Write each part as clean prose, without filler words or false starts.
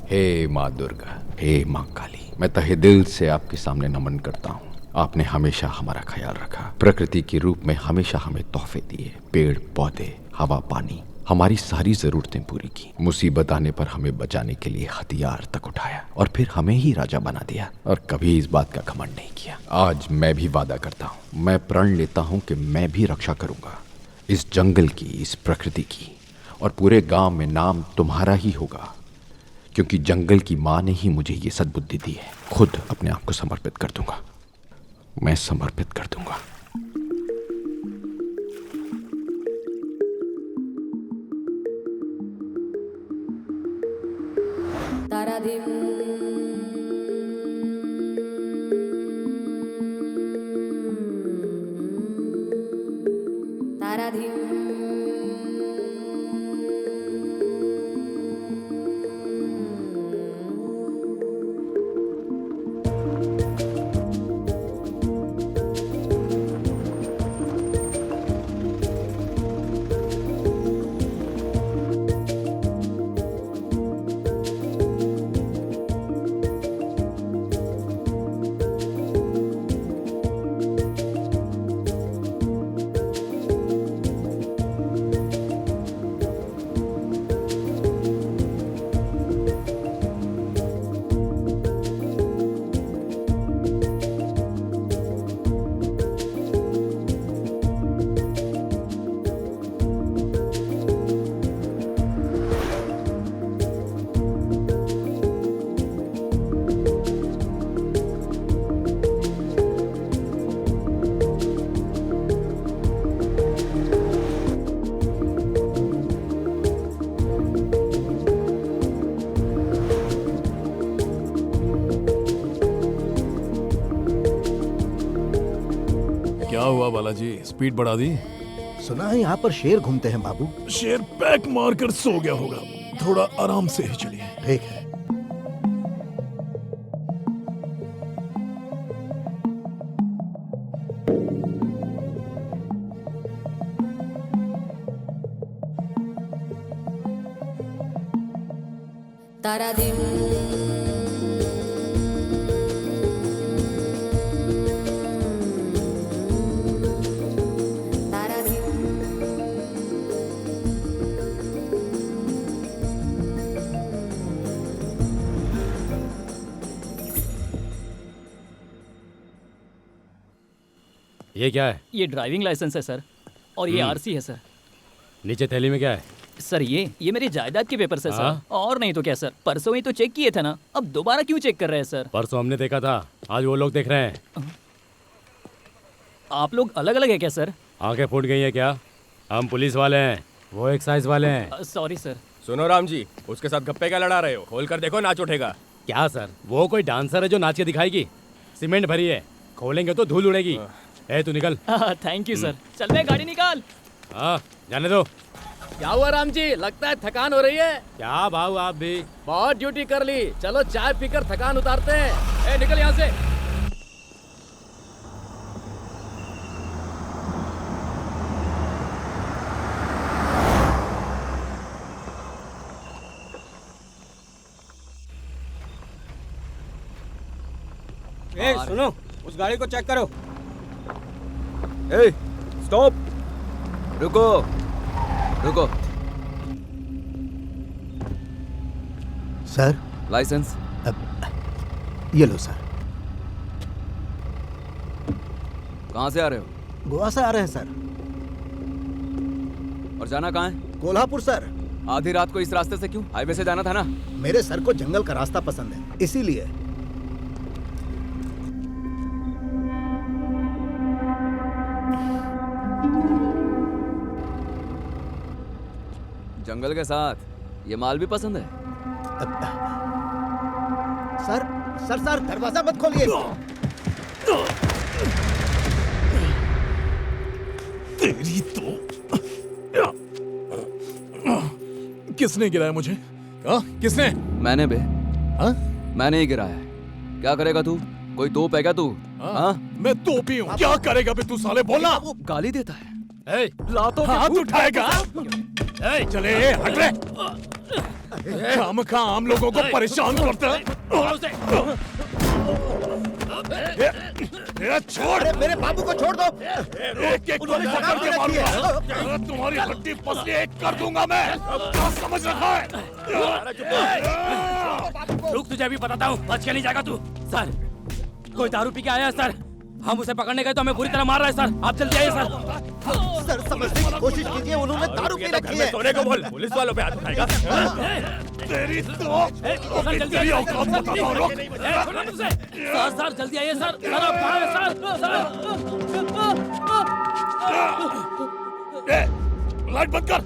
हे माँ दुर्गा, हे माँ काली, मैं तहे दिल से आपके सामने नमन करता हूँ। आपने हमेशा हमारा ख्याल रखा, प्रकृति के रूप में हमेशा हमें तोहफे दिए, पेड़ पौधे, हवा पानी, हमारी सारी जरूरतें पूरी की। मुसीबत आने पर हमें बचाने के लिए हथियार तक उठाया और फिर हमें ही राजा बना दिया और कभी इस बात का घमंड नहीं किया। आज मैं भी वादा करता हूँ, मैं प्रण लेता हूँ कि मैं भी रक्षा करूंगा इस जंगल की, इस प्रकृति की, और पूरे गांव में नाम तुम्हारा ही होगा, क्योंकि जंगल की माँ ने ही मुझे ये सद्बुद्धि दी है। खुद अपने आप को समर्पित कर दूंगा, मैं समर्पित कर दूंगा। क्या हुआ बालाजी, स्पीड बढ़ा दी? सुना है यहाँ पर शेर घूमते हैं बाबू। शेर पैक मारकर सो गया होगा, थोड़ा आराम से ही चलिए। ठीक है। ये क्या है? ये ड्राइविंग लाइसेंस है सर, और ये आरसी है सर। नीचे थैली में क्या है? सर ये मेरी जायदाद के पेपर्स है हाँ? सर, और नहीं तो क्या सर, परसों ही तो चेक किए थे ना, अब दोबारा क्यों चेक कर रहे हैं सर? परसों हमने देखा था, आज वो लोग देख रहे हैं। आप लोग अलग अलग है क्या सर? आंखें फूट गई है क्या? हम पुलिस वाले हैं, वो एक्साइज वाले हैं। Sorry sir. सुनो राम जी, उसके साथ गप्पे क्या लड़ा रहे हो? खोल कर देखो, नाच उठेगा। क्या सर, वो कोई डांसर है जो नाच के दिखाएगी? सीमेंट भरी है, खोलेंगे तो धूल उड़ेगी। ए तू निकल। Thank you sir. चल बे, गाड़ी निकाल। हाँ जाने दो। क्या हुआ राम जी, लगता है थकान हो रही है? क्या भाव आप भी? बहुत ड्यूटी कर ली, चलो चाय पीकर थकान उतारते हैं। ए निकल यहाँ से। ए सुनो, उस गाड़ी को चेक करो। ए स्टॉप, रुको रुको। सर लाइसेंस ये लो सर। कहाँ से आ रहे हो? गोवा से आ रहे हैं सर। और जाना कहाँ है? कोल्हापुर सर। आधी रात को इस रास्ते से क्यों? हाईवे से जाना था ना। मेरे सर को जंगल का रास्ता पसंद है, इसीलिए। जंगल के साथ ये माल भी पसंद है। सर सर सर, दरवाजा मत खोलिए। तेरी तो किसने गिराया मुझे? हाँ किसने? मैंने बे। हाँ? मैंने ही गिराया है। क्या करेगा तू? कोई तोप है क्या तू? हाँ? मैं तोपी हूँ, क्या करेगा बे तू? साले बोला। गाली देता है। लातों हाथ उठाएगा? चले हट रे। खामखा आम लोगों को परेशान करता है। छोड़, अरे मेरे बाबू को छोड़ दो। एक एक गोली पकड़ के मारूंगा। तुम्हारी हड्डी पसली एक कर दूंगा मैं। क्या समझ रखा है? रुक, तुझे अभी बताता हूँ, बच के नहीं जाएगा तू। सर, कोई दारू पी के आया है सर। हम उसे पकड़ने गए तो हमें बुरी तरह मार रहा है सर। आप जल्दी आइए सर। सर समझने की कोशिश कीजिए, उन्होंने दारू पी रखी है। सोने को बोल, पुलिस वालों पे हाथ उठाएगा। तेरी तो सर जल्दी आइए। औकात बताता हूँ, रुक। सर सर जल्दी आइए सर। सर आप कहाँ हैं सर? लाइट बंद कर।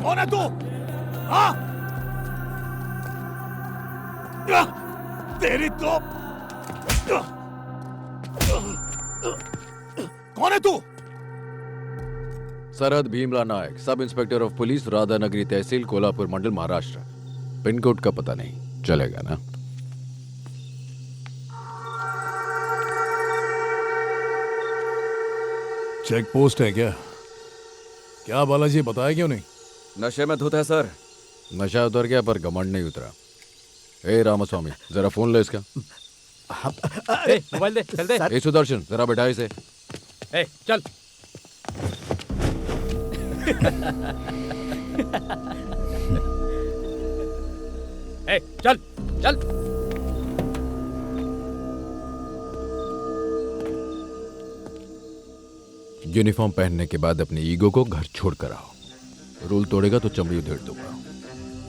कौन है तू? हाँ? तेरी तो कौन है तू? सरहद Bhimla Nayak, sub inspector of police, Radhanagari तहसील, कोल्हापुर मंडल, महाराष्ट्र। पिन कोड का पता नहीं चलेगा ना? चेक पोस्ट है क्या? क्या बालाजी बताया क्यों नहीं? नशे में धुत है सर। नशा उतर गया पर घमंड नहीं उतरा। ए रामास्वामी, जरा फोन ले इसका। मोबाइल दे, चल दे। ए सुदर्शन, जरा बैठा इसे। ए, चल। ए, चल चल। यूनिफॉर्म पहनने के बाद अपने ईगो को घर छोड़ कर आओ। रूल तोड़ेगा तो चमड़ी उधेड़ दूंगा।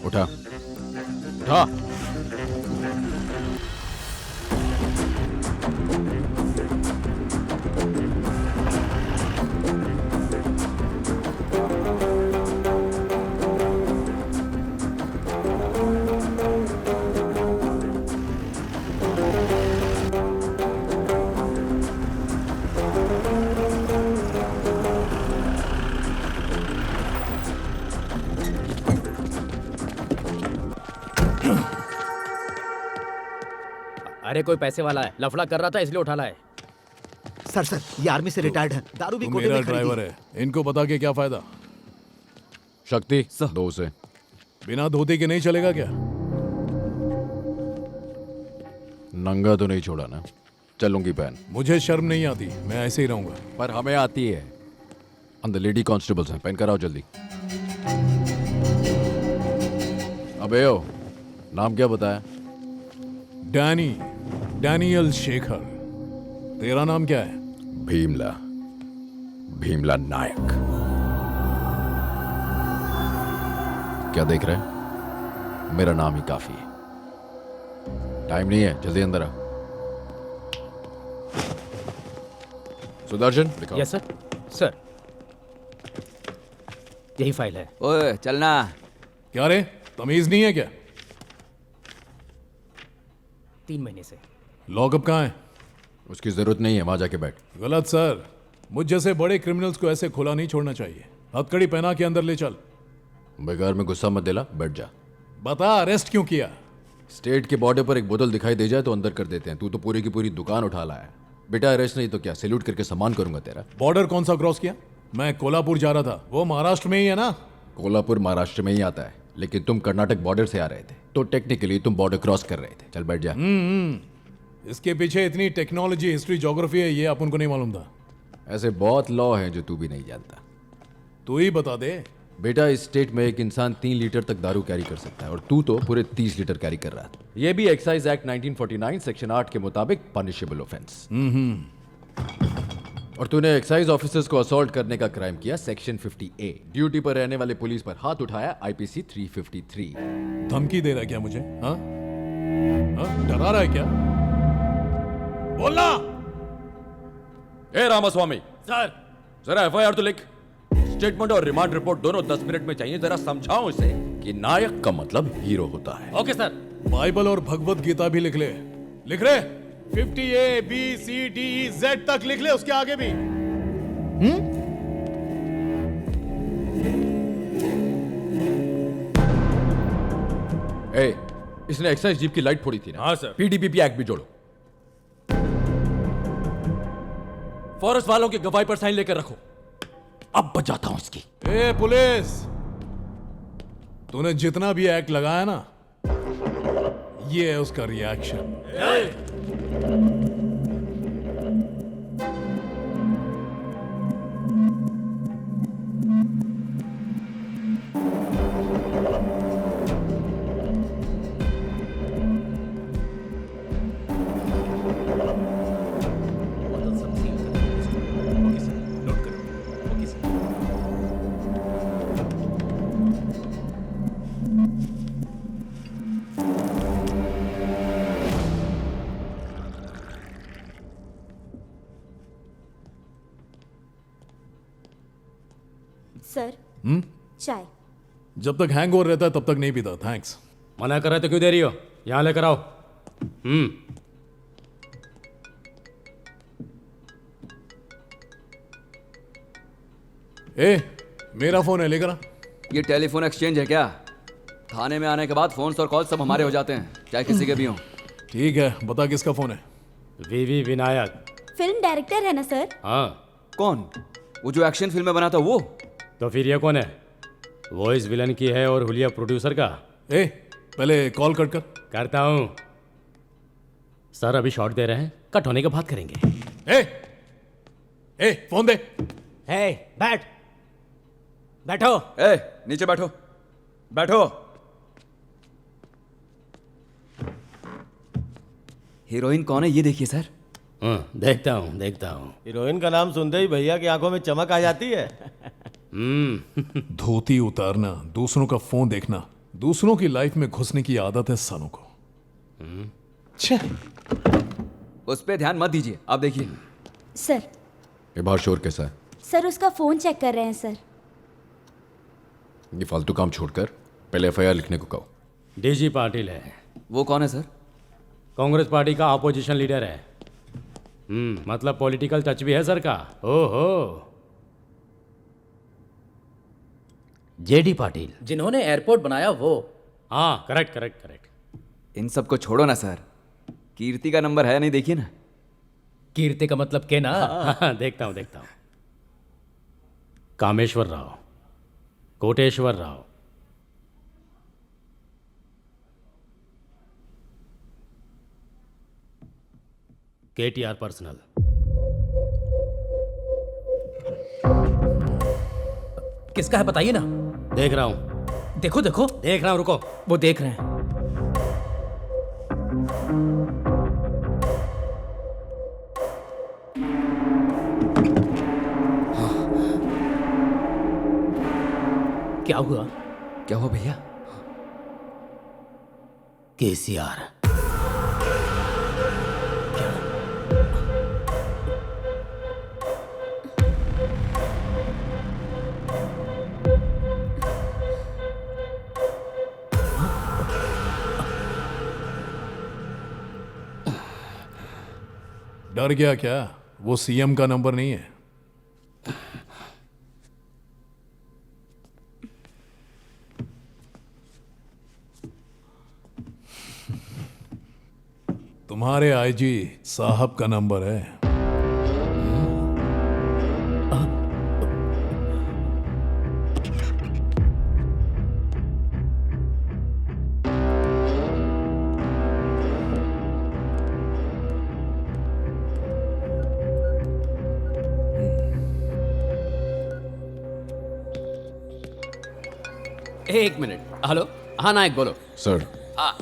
उठा उठा। अरे कोई पैसे वाला है, लफड़ा कर रहा था इसलिए उठा लाए। सर ये आर्मी से रिटायर्ड है, दारू भी तू कोटे मेरा में खरीदी। ड्राइवर है, इनको बता के क्या फायदा? शक्ति दो से। बिना धोती के नहीं चलेगा क्या? नंगा तो नहीं छोड़ा ना? चलूंगी पहन। मुझे शर्म नहीं आती, मैं ऐसे ही रहूंगा। पर हमें आती है। अंदर लेडी कांस्टेबल्स हैं, पहन कर आओ जल्दी। अबे ओ, नाम क्या बताया? डैनियल शेखर। तेरा नाम क्या है? भीमला, भीमला नायक। क्या देख रहे हैं? मेरा नाम ही काफी है। टाइम नहीं है, जल्दी अंदर आ। सुदर्शन दिखाओ। Yes sir. सर यही फाइल है। ओए चलना। क्या रे, तमीज नहीं है क्या? 3 महीने से। लॉकअप कहाँ है? उसकी जरूरत नहीं है, वहां जाके बैठ। गलत सर, मुझ जैसे बड़े क्रिमिनल्स को ऐसे खुला नहीं छोड़ना चाहिए। हथकड़ी पहना के अंदर ले चल। बेकार में गुस्सा मत दिला, बैठ जा। बता, अरेस्ट क्यों किया? स्टेट के बॉर्डर पर एक बोतल दिखाई दे जाए तो अंदर कर देते हैं। तू तो पूरी की पूरी दुकान उठा लाया। बेटा अरेस्ट नहीं तो क्या, सैल्यूट करके सम्मान करूंगा तेरा। बॉर्डर कौन सा क्रॉस किया? मैं कोल्हापुर जा रहा था, वो महाराष्ट्र में ही है ना? कोल्हापुर महाराष्ट्र में ही आता है, लेकिन तुम कर्नाटक बॉर्डर से आ रहे थे, तो टेक्निकली तुम बॉर्डर क्रॉस कर रहे थे। चल बैठ जा। इसके पीछे इतनी टेक्नोलॉजी, हिस्ट्री, ज्योग्राफी है, ये अपन को नहीं मालूम था। ऐसे बहुत लॉ हैं जो तू भी नहीं जानता। तू ही बता दे। बेटा इस स्टेट में एक इंसान 3 लीटर तक दारू कैरी कर सकता है, और तू तो पूरे 30 लीटर कैरी कर रहा था। ये भी एक्साइज एक्ट 1949 सेक्शन 8 के मुताबिक पनिशेबल ऑफेंस। और तूने एक्साइज ऑफिसर्स को असॉल्ट करने का क्राइम किया, सेक्शन 50A। ड्यूटी पर रहने वाले पुलिस पर हाथ उठाया, IPC 353। धमकी दे रहा है क्या मुझे? हाँ? डरा रहा है क्या? बोलना। ए रामास्वामी, सर जरा FIR तो लिख। स्टेटमेंट और रिमांड रिपोर्ट दोनों 10 मिनट में चाहिए। जरा समझाओ इसे कि नायक का मतलब हीरो होता है। Okay sir. बाइबल और भगवत गीता भी लिख ले। लिख रहे? 50A B C D E Z तक लिख ले, उसके आगे भी। ए, इसने एक्साइज जीप की लाइट फोड़ी थी ना? हाँ, सर। पीडीपीपी एक्ट भी जोड़ो। फॉरेस्ट वालों की गवाही पर साइन लेकर रखो। अब बजाता हूं इसकी। ए पुलिस, तूने जितना भी एक्ट लगाया ना, ये है उसका रिएक्शन। सर चाय। जब तक हैंगओवर रहता है तब तक नहीं पीता। थैंक्स। मना कर रहे तो क्यों दे रही हो? यहाँ लेकर आओ। ए, मेरा फोन है, लेकर आ। ये टेलीफोन एक्सचेंज है क्या? थाने में आने के बाद फोन और कॉल सब हमारे हो जाते हैं, चाहे किसी के भी हों। ठीक है, बता किसका फोन है। वीवी विनायक। फिल्म डायरेक्टर है ना सर? हाँ। कौन? वो जो एक्शन फिल्में बनाता वो? तो फिर ये कौन है? वॉइस विलन की है और हुलिया प्रोड्यूसर का। ए, पहले कॉल कट कर। करता हूँ सर, अभी शॉट दे रहे हैं, कट होने के बाद करेंगे। ए, फोन दे। हे बैठो। ए, नीचे बैठो, बैठो। हीरोइन कौन है ये देखिए सर। देखता हूँ। हीरोइन का नाम सुनते ही भैया की आंखों में चमक आ जाती है। धोती उतारना, दूसरों का फोन देखना, दूसरों की लाइफ में घुसने की आदत है सालों को। छे। उस पे ध्यान मत दीजिए, आप देखिए। सर। ये बाहर शोर कैसा है? सर उसका फोन चेक कर रहे हैं सर। ये फालतू काम छोड़कर पहले एफआईआर लिखने को कहो। डीजी पाटिल है। वो कौन है सर? कांग्रेस पार्टी का अपोजिशन लीडर है। मतलब पॉलिटिकल टच भी है सर का। ओहो। जेडी पाटिल, जिन्होंने एयरपोर्ट बनाया वो। हाँ करेक्ट। इन सबको छोड़ो ना सर, कीर्ति का नंबर है नहीं, देखिए ना। कीर्ति का मतलब के ना। हाँ, देखता हूँ। Kameshwar Rao, Koteshwar Rao, KTR personal. किसका है बताइए ना। देख रहा हूं। देखो देख रहा हूं, रुको। वो देख रहे हैं। क्या हुआ भैया? केसीआर। डर गया क्या? वो सीएम का नंबर नहीं है। तुम्हारे आईजी साहब का नंबर है। एक मिनट। हेलो। हाँ नायक बोलो। सर। हाँ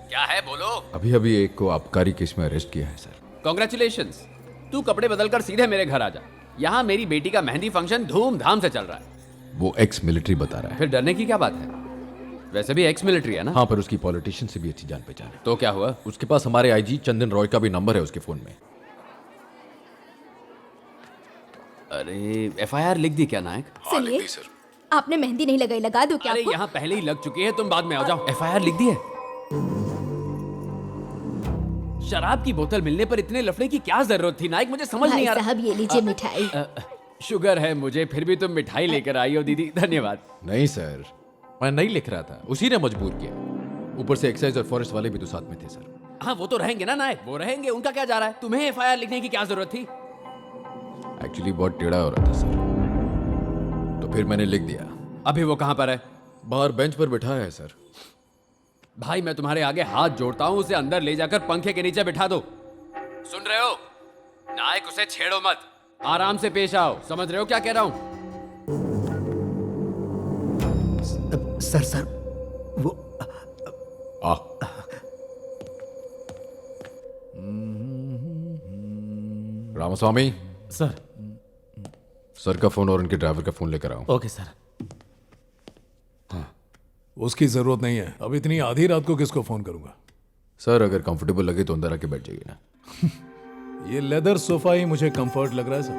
क्या है बोलो। अभी एक को आबकारी केस में अरेस्ट किया है सर। कॉन्ग्रेचुलेशंस। तू कपड़े बदलकर सीधे मेरे घर आ जा। यहाँ मेरी बेटी का मेहंदी फंक्शन धूमधाम से चल रहा है। वो एक्स मिलिट्री बता रहा है। फिर डरने की क्या बात है? वैसे भी एक्स मिलिट्री है ना। हाँ, पर उसकी पॉलिटिशियन से भी अच्छी जान पहचान है। तो क्या हुआ? उसके पास हमारे आईजी चंदन रॉय का भी नंबर है उसके फोन में। अरे एफआईआर लिख दी क्या नायक? सुनिए, आपने मेहंदी नहीं लगाई, लगा दूं क्या अरे आपको? यहाँ पहले ही लग चुकी है, तुम बाद में आ जाओ। एफआईआर लिख दी है। शराब की बोतल मिलने पर इतने लफड़े की क्या जरूरत थी नायक? मुझे समझ नहीं आ रहा। साहब ये लीजिए मिठाई। शुगर है मुझे, फिर भी तुम मिठाई लेकर आई हो दीदी, धन्यवाद। नहीं सर, मैं नहीं लिख रहा था, उसी ने मजबूर किया। ऊपर से एक्साइज और फॉरेस्ट वाले भी तो साथ में थे सर। हाँ वो तो रहेंगे ना नायक, वो रहेंगे, उनका क्या जा रहा है? तुम्हें एफआईआर लिखने की क्या जरूरत थी? एक्चुअली बहुत टेढ़ा हो रहा था सर, तो फिर मैंने लिख दिया। अभी वो कहाँ पर है? बाहर बेंच पर बैठा है सर। भाई मैं तुम्हारे आगे हाथ जोड़ता हूँ, उसे अंदर ले जाकर पंखे के नीचे बिठा दो। सुन रहे हो? नायक उसे छेड़ो मत, आराम से पेश आओ। समझ रहे हो क्या कह रहा हूँ? सर वो आ रामास्वामी सर। सर का फोन और उनके ड्राइवर का फोन लेकर आओ। Okay sir. उसकी जरूरत नहीं है, अब इतनी आधी रात को किसको फोन करूंगा? सर अगर कंफर्टेबल लगे तो अंदर आके बैठ जाइए ना। ये लेदर सोफा ही मुझे कंफर्ट लग रहा है सर।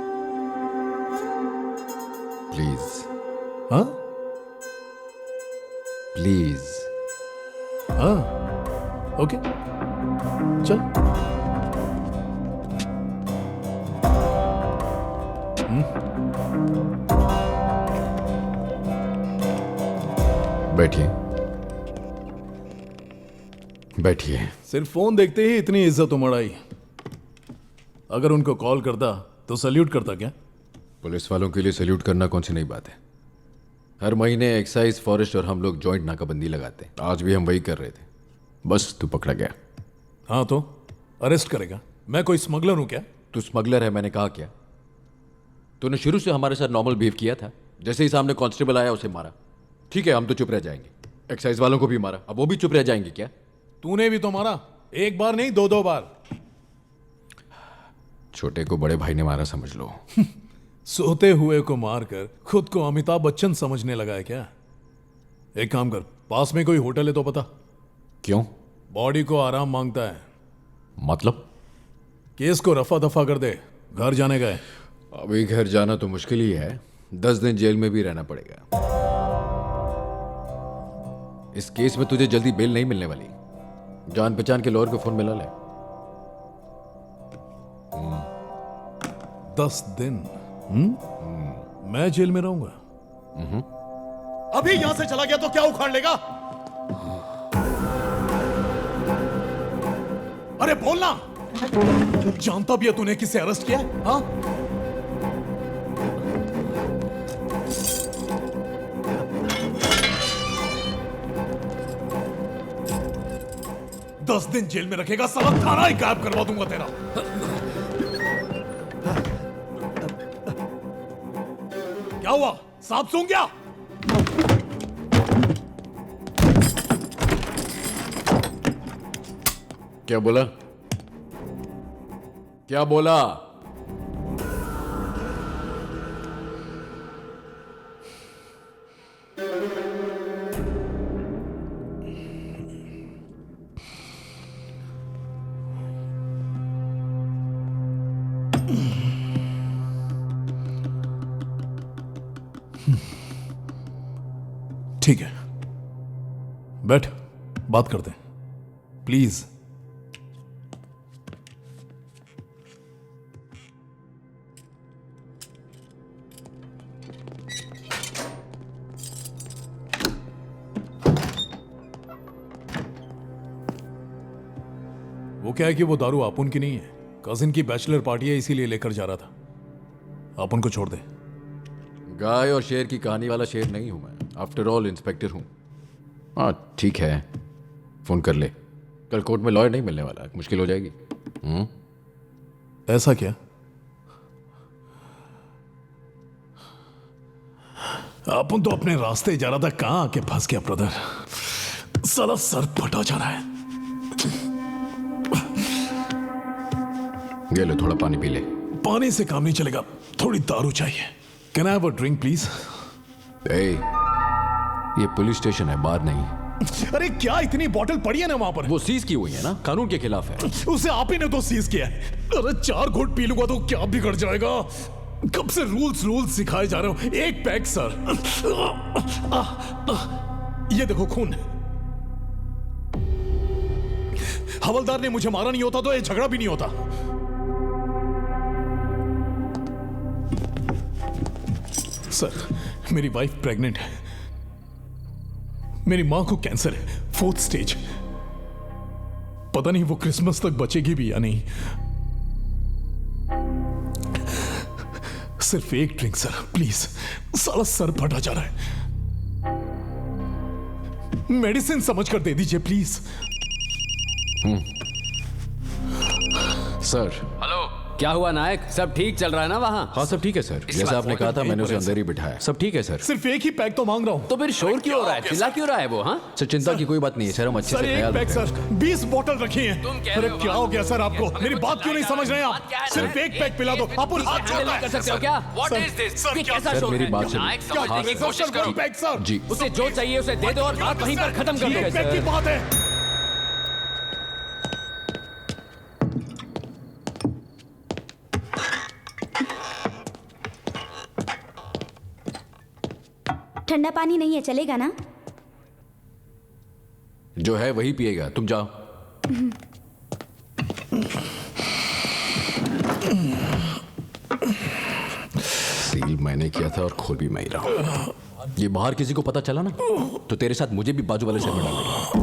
प्लीज हाँ प्लीज। हाँ ओके चल। बैठिए बैठिए। सिर्फ फोन देखते ही इतनी इज्जत उमड़ आई। अगर उनको कॉल करता तो सल्यूट करता क्या? पुलिस वालों के लिए सैल्यूट करना कौन सी नई बात है। हर महीने एक्साइज फॉरेस्ट और हम लोग जॉइंट नाकाबंदी लगाते हैं। आज भी हम वही कर रहे थे, बस तू पकड़ा गया। हाँ तो अरेस्ट करेगा? मैं कोई स्मगलर हूं क्या? तू स्मगलर है मैंने कहा क्या? तूने शुरू से हमारे साथ नॉर्मल बिहेव किया था। जैसे ही सामने कांस्टेबल आया उसे मारा। ठीक है हम तो चुप रह जाएंगे। एक्साइज वालों को भी मारा, अब वो भी चुप रह जाएंगे क्या? तूने भी तो मारा, एक बार नहीं दो बार। छोटे को बड़े भाई ने मारा समझ लो। सोते हुए को मारकर खुद को अमिताभ बच्चन समझने लगा है क्या? एक काम कर, पास में कोई होटल है तो पता। क्यों? बॉडी को आराम मांगता है। मतलब? केस को रफा दफा कर दे, घर जाने गए। अभी घर जाना तो मुश्किल ही है, 10 दिन जेल में भी रहना पड़ेगा। इस केस में तुझे जल्दी बेल नहीं मिलने वाली। जान पहचान के लॉयर को फोन मिला ले। 10 दिन मैं जेल में रहूंगा? अभी यहां से चला गया तो क्या उखाड़ लेगा? अरे बोलना। जानता भी है तूने किसे अरेस्ट किया है? हाँ? दस दिन जेल में रखेगा साला, थाना ही गायब करवा दूंगा तेरा। क्या हुआ? सांप सूंघ गया? क्या बोला? क्या बोला? ठीक है, बैठ, बात करते हैं प्लीज। वो क्या है कि वो दारू अपुन की नहीं है, कजिन की बैचलर पार्टी है, इसीलिए लेकर जा रहा था। अपुन को छोड़ दे। गाय और शेर की कहानी वाला शेर नहीं हूं मैं, आफ्टर ऑल इंस्पेक्टर हूं। हाँ ठीक है, फोन कर ले। कल कोर्ट में लॉयर नहीं मिलने वाला, मुश्किल हो जाएगी। ऐसा क्या? अपन तो अपने रास्ते जा रहा था, कहां आके फंस गया ब्रदर। साला सर फटा जा रहा है। ये ले थोड़ा पानी पी ले। पानी से काम नहीं चलेगा, थोड़ी दारू चाहिए। Can I have a drink please? ये पुलिस स्टेशन है, बार नहीं। अरे क्या इतनी बोतल पड़ी है ना वहां पर? वो सीज की हुई है ना, कानून के खिलाफ है। उसे आप ही ने तो सीज किया है। अरे 4 घूंट पी लूंगा तो क्या बिगड़ जाएगा? कब से रूल्स सिखाए जा रहे हो। एक पैक सर। ये देखो खून। हवलदार ने मुझे मारा नहीं होता तो ये झगड़ा भी नहीं होता। सर मेरी वाइफ प्रेग्नेंट है, मेरी मां को कैंसर है, 4th स्टेज। पता नहीं वो क्रिसमस तक बचेगी भी या नहीं। सिर्फ एक ड्रिंक सर, प्लीज। सारा सर फटा जा रहा है। मेडिसिन समझ कर दे दीजिए प्लीज। सर। हेलो, क्या हुआ नायक? सब ठीक चल रहा है ना वहाँ? हाँ सब ठीक है सर, जैसा आपने कहा था मैंने उसे अंदर ही बिठाया। सब ठीक है सर। सिर्फ एक ही पैक तो मांग रहा हूं। तो फिर शोर क्यों हो रहा है? चिल्ला क्यों रहा है वो? हाँ सर चिंता की कोई बात नहीं है सर, हम अच्छे सर से एक ख्याल पैक रखेंगे। सर, 20 बोतल रखी हैं। तुम कह अरे रहे हो क्या हो गया सर आपको? हमें मेरी कुछ बात क्यों नहीं बताइए समझ रहे हैं बात क्या आप? है? सिर्फ एक पैक पिला दो। आप हाथ हैंडल जोड़ता नहीं कर है। सकते हो क्या? What sir, is this? Sir, ये क्या- कैसा सर, शोर मेरी है? बात सुनो। नायक क्या समझने की सर, कोशिश सर, करो। one pack sir. जी उसे जो चाहिए उसे दे दो और बात वहीं पर खत्म कर जी, दो। एक पैक की बात है। ठंडा पानी नहीं है, चलेगा ना? जो है वही पिएगा, तुम जाओ। सील मैंने किया था और खोल भी मैं ही रहा हूं। ये बाहर किसी को पता चला ना तो तेरे साथ मुझे भी बाजू वाले से में डालेगा।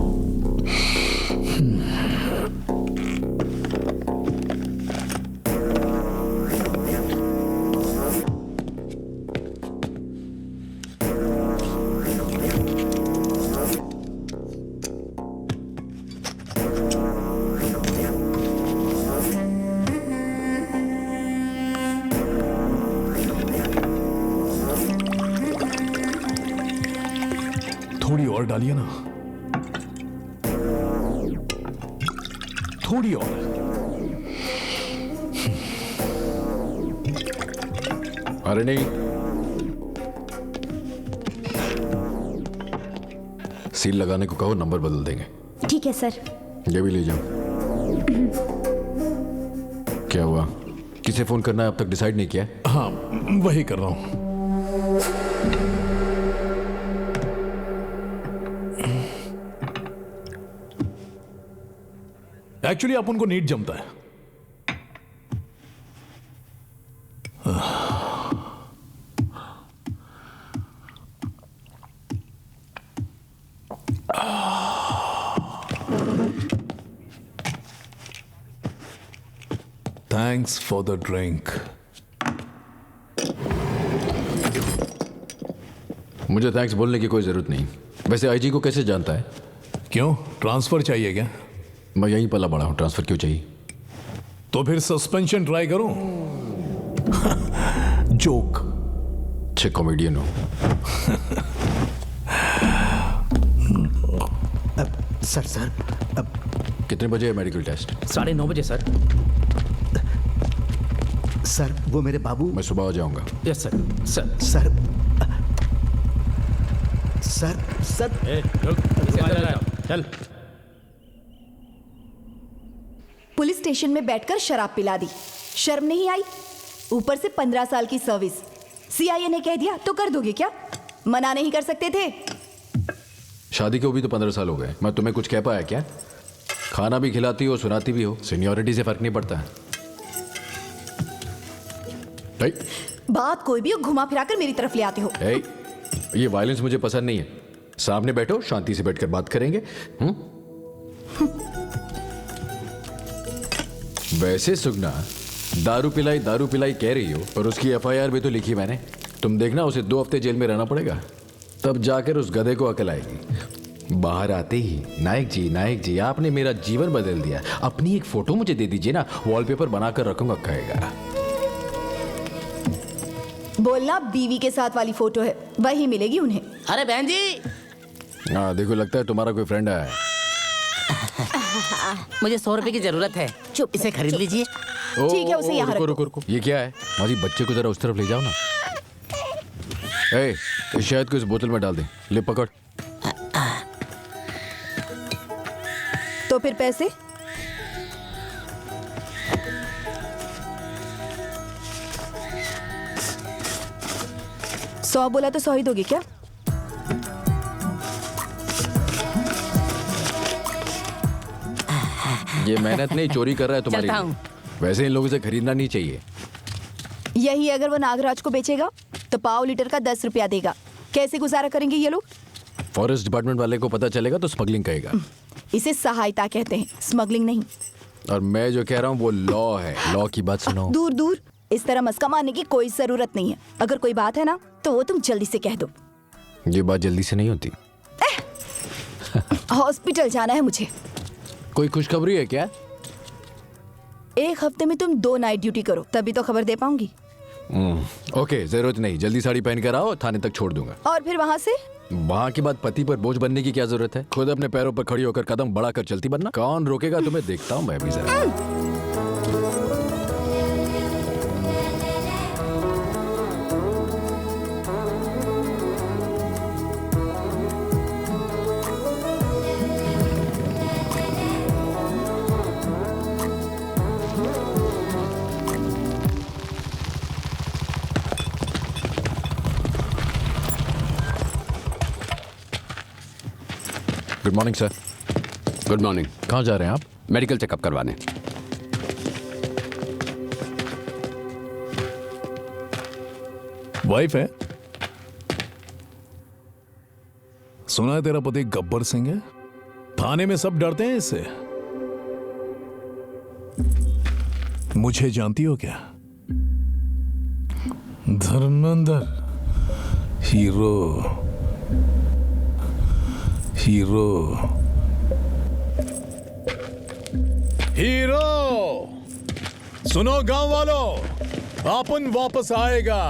थोड़ी और डालिए ना, थोड़ी और। अरे नहीं, सील लगाने को कहो, नंबर बदल देंगे। ठीक है सर। ये भी ले जाओ। क्या हुआ, किसे फोन करना है अब तक डिसाइड नहीं किया? हाँ वही कर रहा हूं। एक्चुअली आप उनको नीट जमता है। Thanks for the drink. मुझे थैंक्स बोलने की कोई जरूरत नहीं। वैसे आईजी को कैसे जानता है? क्यों, ट्रांसफर चाहिए क्या? मैं यहीं पला बड़ा हूं, ट्रांसफर क्यों चाहिए? तो फिर सस्पेंशन ट्राई करूं? जोक। अच्छे कॉमेडियन हो। सर कितने बजे है मेडिकल टेस्ट? 9:30 बजे सर। सर वो मेरे बाबू। मैं सुबह आ जाऊंगा। Yes sir. Sir sir sir sir चल। पुलिस स्टेशन में बैठकर शराब पिला दी, शर्म नहीं आई? ऊपर से 15 साल की सर्विस। सीआईए ने कह दिया तो कर दोगे क्या? मना नहीं कर सकते थे? शादी को भी तो 15 साल हो गए। मैं तुम्हें कुछ कह पाया क्या? खाना भी खिलाती हो, सुनाती भी हो, सीनियरिटी से फर्क नहीं पड़ता है। ए, बात कोई भी हो, घुमा फिरा कर मेरी तरफ ले आते हो। ए, ये वायलेंस मुझे पसंद नहीं है। सामने बैठो, शांति से बैठकर बात करेंगे। वैसे सुगना, दारू पिलाई कह रही हो, और उसकी एफआईआर भी तो लिखी मैंने। तुम देखना, उसे 2 हफ्ते जेल में रहना पड़ेगा, तब जाकर उस गधे को अकल आएगी। बाहर आते ही नायक जी आपने मेरा जीवन बदल दिया, अपनी एक फोटो मुझे दे दीजिए ना, वॉलपेपर बनाकर रखूंगा, कहेगा। बोलना बीवी के साथ वाली फोटो है, वही मिलेगी उन्हें। अरे बहन जी, हाँ देखो, लगता है तुम्हारा कोई फ्रेंड है। मुझे 100 रुपए की जरूरत है, चुप, इसे खरीद लीजिए। ठीक है, उसे यहाँ रखो। रुको। ये क्या है? माजी, बच्चे को जरा उस तरफ ले जाओ ना। ए, इस शहद को इस बोतल में डाल दे। ले पकड़। तो फिर पैसे? सौ बोला तो 100 ही दोगे क्या? ये मेहनत नहीं, चोरी कर रहा है तुम्हारी। चलता हूँ। वैसे इन लोगों से खरीदना नहीं चाहिए। यही अगर वो नागराज को बेचेगा तो 1/2 लीटर का 10 रुपया देगा। कैसे गुजारा करेंगे ये लोग? फॉरेस्ट डिपार्टमेंट वाले को पता चलेगा तो स्मगलिंग कहेगा। इसे सहायता कहते हैं, स्मगलिंग नहीं। और मैं जो कह रहा हूँ वो लॉ है। लॉ की बात सुनो। दूर दूर, इस तरह मस्का मारने की कोई जरूरत नहीं है। अगर कोई बात है ना तो वो तुम जल्दी से कह दो। ये बात जल्दी से नहीं होती। हॉस्पिटल जाना है मुझे। कोई खुशखबरी है क्या? एक हफ्ते में तुम 2 नाइट ड्यूटी करो, तभी तो खबर दे पाऊंगी। ओके, जरूरत नहीं, जल्दी साड़ी पहन कर आओ, थाने तक छोड़ दूंगा। और फिर वहाँ से? वहाँ के बाद पति पर बोझ बनने की क्या जरूरत है? खुद अपने पैरों पर खड़ी होकर कदम बढ़ाकर चलती बनना। कौन रोकेगा तुम्हें? देखता हूँ मैं भी जरा। Good morning sir. Good morning. कहाँ जा रहे हैं आप? मेडिकल चेकअप करवाने। वाइफ है? सुना है तेरा पति गब्बर सिंह है। थाने में सब डरते हैं इससे। मुझे जानती हो क्या? Dharmendra, hero hero hero. सुनो गांव वालों, अपन वापस आएगा,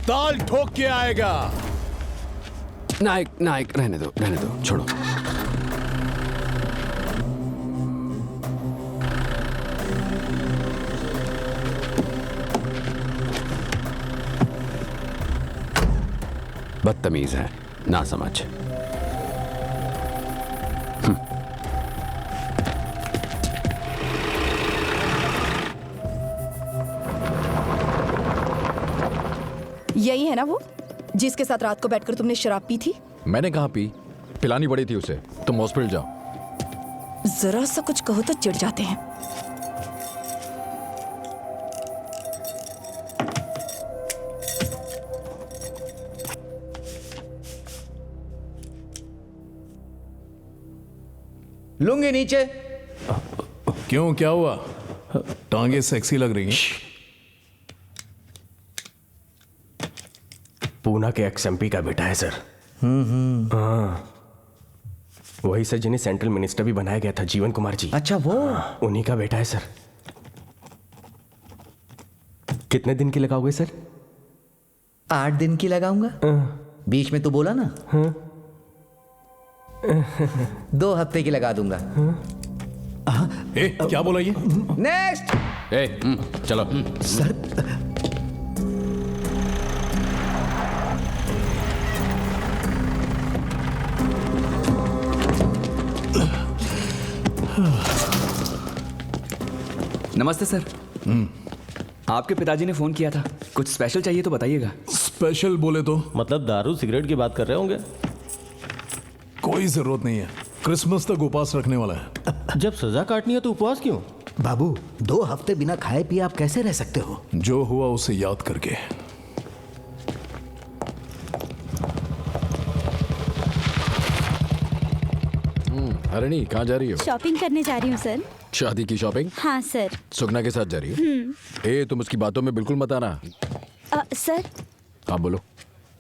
ताल ठोक के आएगा। नायक नायक, रहने दो छोड़ो। बदतमीज है, ना समझ। यही है ना वो जिसके साथ रात को बैठकर तुमने शराब पी थी? मैंने कहाँ पी? पिलानी पड़ी थी उसे। तुम हॉस्पिटल जाओ। जरा सा कुछ कहो तो चिढ़ जाते हैं। लुंगी नीचे। क्यों, क्या हुआ? टांगे सेक्सी लग रही हैं। पूना के XMP का बेटा है सर। हाँ, वही सर जिन्हें सेंट्रल मिनिस्टर भी बनाया गया था, जीवन कुमार जी। अच्छा, वो उन्हीं का बेटा है सर। कितने दिन की लगाओगे सर? 8 दिन की लगाऊंगा। बीच में तो बोला ना। 2 हफ्ते की लगा दूंगा। क्या बोला ये? नेक्स्ट। चलो सर, नमस्ते सर। आपके पिताजी ने फोन किया था, कुछ स्पेशल चाहिए तो बताइएगा। स्पेशल बोले तो? मतलब दारू सिगरेट की बात कर रहे होंगे। कोई जरूरत नहीं है, क्रिसमस तक उपवास रखने वाला है। जब सजा काटनी है तो उपवास क्यों? बाबू, 2 हफ्ते बिना खाए पिए आप कैसे रह सकते हो? जो हुआ उसे याद करके। हरणी, कहाँ जा रही हो? शॉपिंग करने जा रही हूँ सर। शादी की शॉपिंग? हाँ सर। सुगना के साथ जा रही हो? तुम उसकी बातों में बिल्कुल मत आना। सर, हाँ बोलो।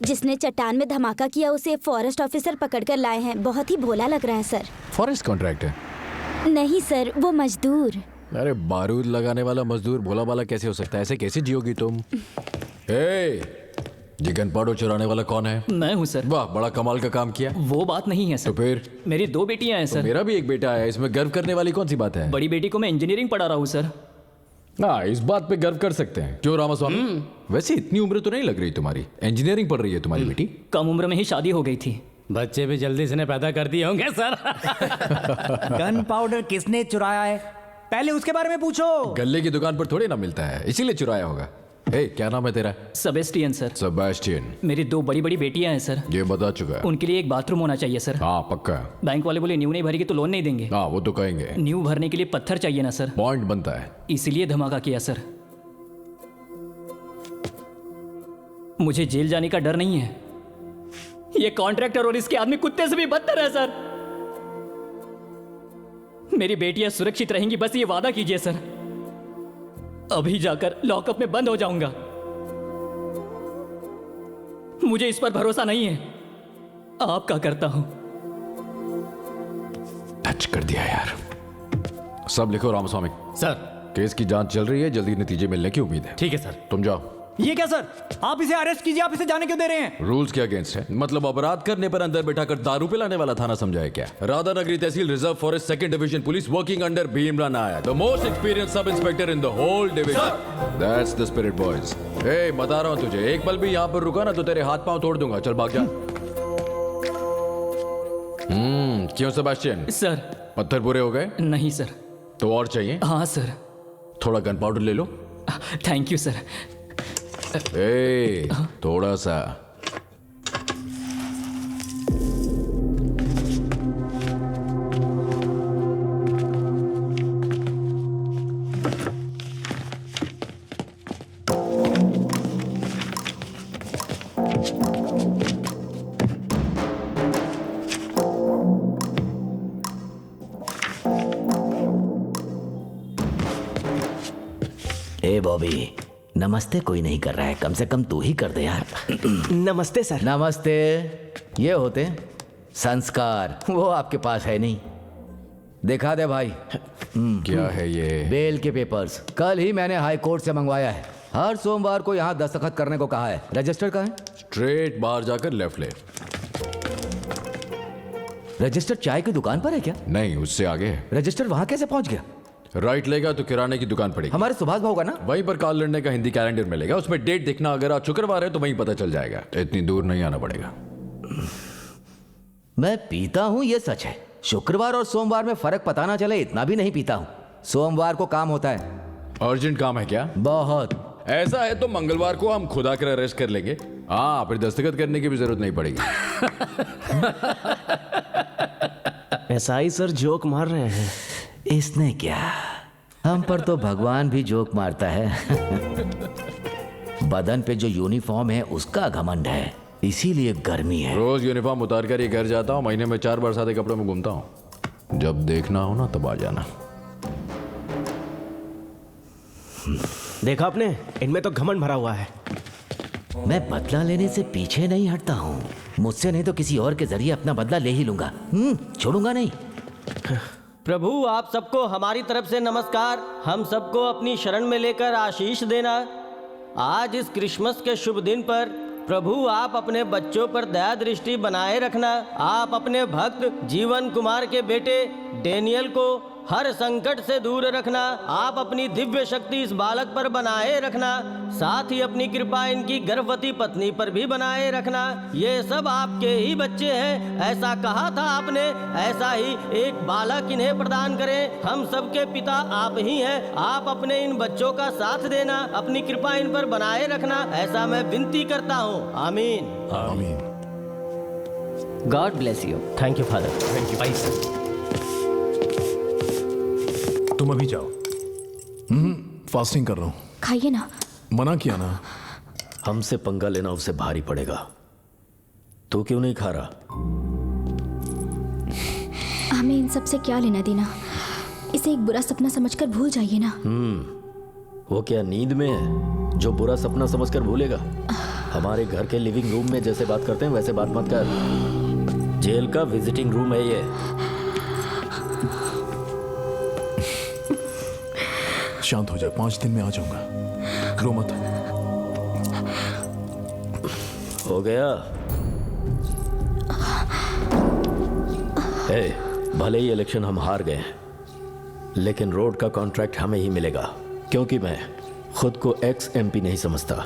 जिसने चट्टान में धमाका किया उसे फॉरेस्ट ऑफिसर पकड़कर लाए हैं। बहुत ही भोला लग रहा है सर। फॉरेस्ट कॉन्ट्रैक्ट है? नहीं सर, वो मजदूर। अरे बारूद लगाने वाला मजदूर भोला वाला कैसे हो सकता है? ऐसे कैसे जियोगी तुम? ये गन पाउडर चुराने वाला कौन है? मैं हूँ सर। वाह, बड़ा कमाल का काम किया। वो बात नहीं है सर। तो फिर? मेरी 2 बेटियां हैं सर। मेरा भी एक बेटा है, इसमें गर्व करने वाली कौन सी बात है? बड़ी बेटी को मैं इंजीनियरिंग पढ़ा रहा हूँ सर। हाँ, इस बात पे गर्व कर सकते हैं। क्यों रामास्वामी? वैसे इतनी उम्र तो नहीं लग रही तुम्हारी। इंजीनियरिंग पढ़ रही है तुम्हारी बेटी? कम उम्र में ही शादी हो गई थी। बच्चे भी जल्दी से पैदा कर दिए होंगे सर। गन पाउडर किसने चुराया है, पहले उसके बारे में पूछो। गल्ले की दुकान पर थोड़े ना मिलता है, इसीलिए चुराया होगा। क्या नाम है तेरा? Sebastian sir. सेबेस्टियन। मेरी 2 बड़ी बड़ी बेटियां हैं सर। ये बता चुका है। उनके लिए एक बाथरूम होना चाहिए सर। हाँ पक्का। बैंक वाले बोले न्यू नहीं भरेगी तो लोन नहीं देंगे। हाँ वो तो कहेंगे। न्यू भरने के लिए पत्थर चाहिए ना सर। पॉइंट बनता है, इसीलिए धमाका किया सर। मुझे जेल जाने का डर नहीं है, ये कॉन्ट्रैक्टर और इसके आदमी कुत्ते से भी बदतर है सर। मेरी बेटियां सुरक्षित रहेंगी, बस ये वादा कीजिए सर। अभी जाकर लॉकअप में बंद हो जाऊंगा। मुझे इस पर भरोसा नहीं है, आपका करता हूं। टच कर दिया यार। सब लिखो रामस्वामी। सर। केस की जांच चल रही है, जल्दी नतीजे मिलने की उम्मीद है। ठीक है सर। तुम जाओ। ये क्या सर, आप इसे अरेस्ट कीजिए, आप इसे जाने क्यों दे रहे हैं? रूल्स के अगेंस्ट है। मतलब अपराध करने पर अंदर बैठाकर दारू पिलाने वाला थाना समझा है क्या? राधानगरी तहसील reserve forest second division police working under Bhimrao Nayak, the most experience sub inspector in the whole division. That's the spirit boys. ए बता रहा हूं तुझे, एक पल भी यहां पर रुका ना तो तेरे हाथ पांव तोड़ दूंगा। चल भाग जा। क्यों सेबास्टियन? सर। पत्थर पूरे हो गए? नहीं सर। तो और चाहिए? हाँ सर। थोड़ा गन पाउडर ले लो। Thank you sir. ए, थोड़ा सा। ए बॉबी, नमस्ते कोई नहीं कर रहा है, कम से कम तू ही कर दे यार। नमस्ते सर। नमस्ते। ये होते संस्कार, वो आपके पास है नहीं। दिखा दे भाई। क्या है ये? बेल के पेपर्स कल ही मैंने हाई कोर्ट से मंगवाया है। हर सोमवार को यहाँ दस्तखत करने को कहा है। रजिस्टर कहाँ है? स्ट्रेट बाहर जाकर लेफ्ट ले। रजिस्टर चाय की दुकान पर है क्या? नहीं, उससे आगे है। रजिस्टर वहाँ कैसे पहुँच गया? राइट लेगा तो किराने की दुकान पड़ेगी। हमारे सुभाष भाव का ना? वहीं पर काल लड़ने का हिंदी कैलेंडर मिलेगा, उसमें डेट देखना। अगर आज शुक्रवार है तो वहीं पता चल जाएगा। इतनी दूर नहीं आना पड़ेगा। मैं पीता हूँ ये सच है। शुक्रवार और सोमवार में फर्क पता ना चले इतना भी नहीं पीता हूँ। सोमवार को काम होता है। अर्जेंट काम है क्या? बहुत। ऐसा है तो मंगलवार को हम खुद आकर अरेस्ट कर लेंगे। हाँ, फिर दस्तखत करने की भी जरूरत नहीं पड़ेगी। एसआई सर जोक मार रहे हैं। इसने क्या, हम पर तो भगवान भी जोक मारता है। बदन पे जो यूनिफॉर्म है उसका घमंड है, इसीलिए गर्मी है। रोज यूनिफॉर्म उतार कर ही घर जाता हूँ। महीने में 4 बार सादे कपड़ों में घूमता हूँ। जब देखना हो ना तब आ जाना। देखा आपने, इनमें तो घमंड भरा हुआ है। मैं बदला लेने से पीछे नहीं हटता हूँ। मुझसे नहीं तो किसी और के जरिए अपना बदला ले ही लूंगा। छोड़ूंगा नहीं। प्रभु आप सबको हमारी तरफ से नमस्कार। हम सबको अपनी शरण में लेकर आशीष देना। आज इस क्रिसमस के शुभ दिन पर प्रभु आप अपने बच्चों पर दया दृष्टि बनाए रखना। आप अपने भक्त जीवन कुमार के बेटे डेनियल को हर संकट से दूर रखना। आप अपनी दिव्य शक्ति इस बालक पर बनाए रखना। साथ ही अपनी कृपा इनकी गर्भवती पत्नी पर भी बनाए रखना। ये सब आपके ही बच्चे हैं, ऐसा कहा था आपने। ऐसा ही एक बालक इन्हें प्रदान करें। हम सबके पिता आप ही हैं। आप अपने इन बच्चों का साथ देना, अपनी कृपा इन पर बनाए रखना, ऐसा मैं विनती करता हूँ। आमीन। आमीन। God bless you. Thank you father. Thank you. Sir तुम अभी जाओ। फास्टिंग कर रहा हूँ। खाइए ना। मना किया ना। हमसे पंगा लेना उसे भारी पड़ेगा। तू क्यों नहीं खा रहा? हमें इन सब से क्या लेना देना? इसे एक बुरा सपना समझकर भूल जाइए ना। वो क्या नींद में है जो बुरा सपना समझकर भूलेगा? हमारे घर के लिविंग रूम में जैसे बात करते हैं वैसे बात मत कर। जेल का विजिटिंग रूम है ये। शांत हो जाए, 5 दिन में आ जाऊंगा। रो मत। हो गया। भले ही इलेक्शन हम हार गए हैं, लेकिन रोड का कॉन्ट्रैक्ट हमें ही मिलेगा, क्योंकि मैं खुद को एक्स एमपी नहीं समझता,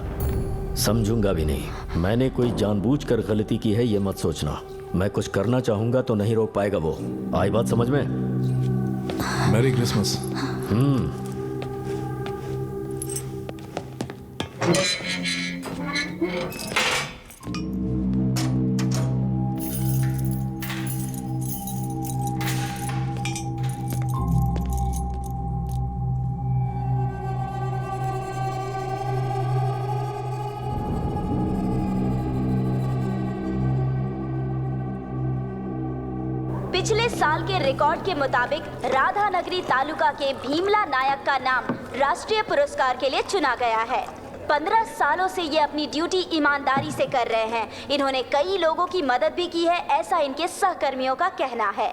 समझूंगा भी नहीं। मैंने कोई जानबूझकर गलती की है ये मत सोचना। मैं कुछ करना चाहूंगा तो नहीं रोक पाएगा वो। आई बात समझ में? Merry Christmas. साल के रिकॉर्ड के मुताबिक राधानगरी तालुका के भीमला नायक का नाम राष्ट्रीय पुरस्कार के लिए चुना गया है। 15 सालों से ये अपनी ड्यूटी ईमानदारी से कर रहे हैं। इन्होंने कई लोगों की मदद भी की है, ऐसा इनके सहकर्मियों का कहना है।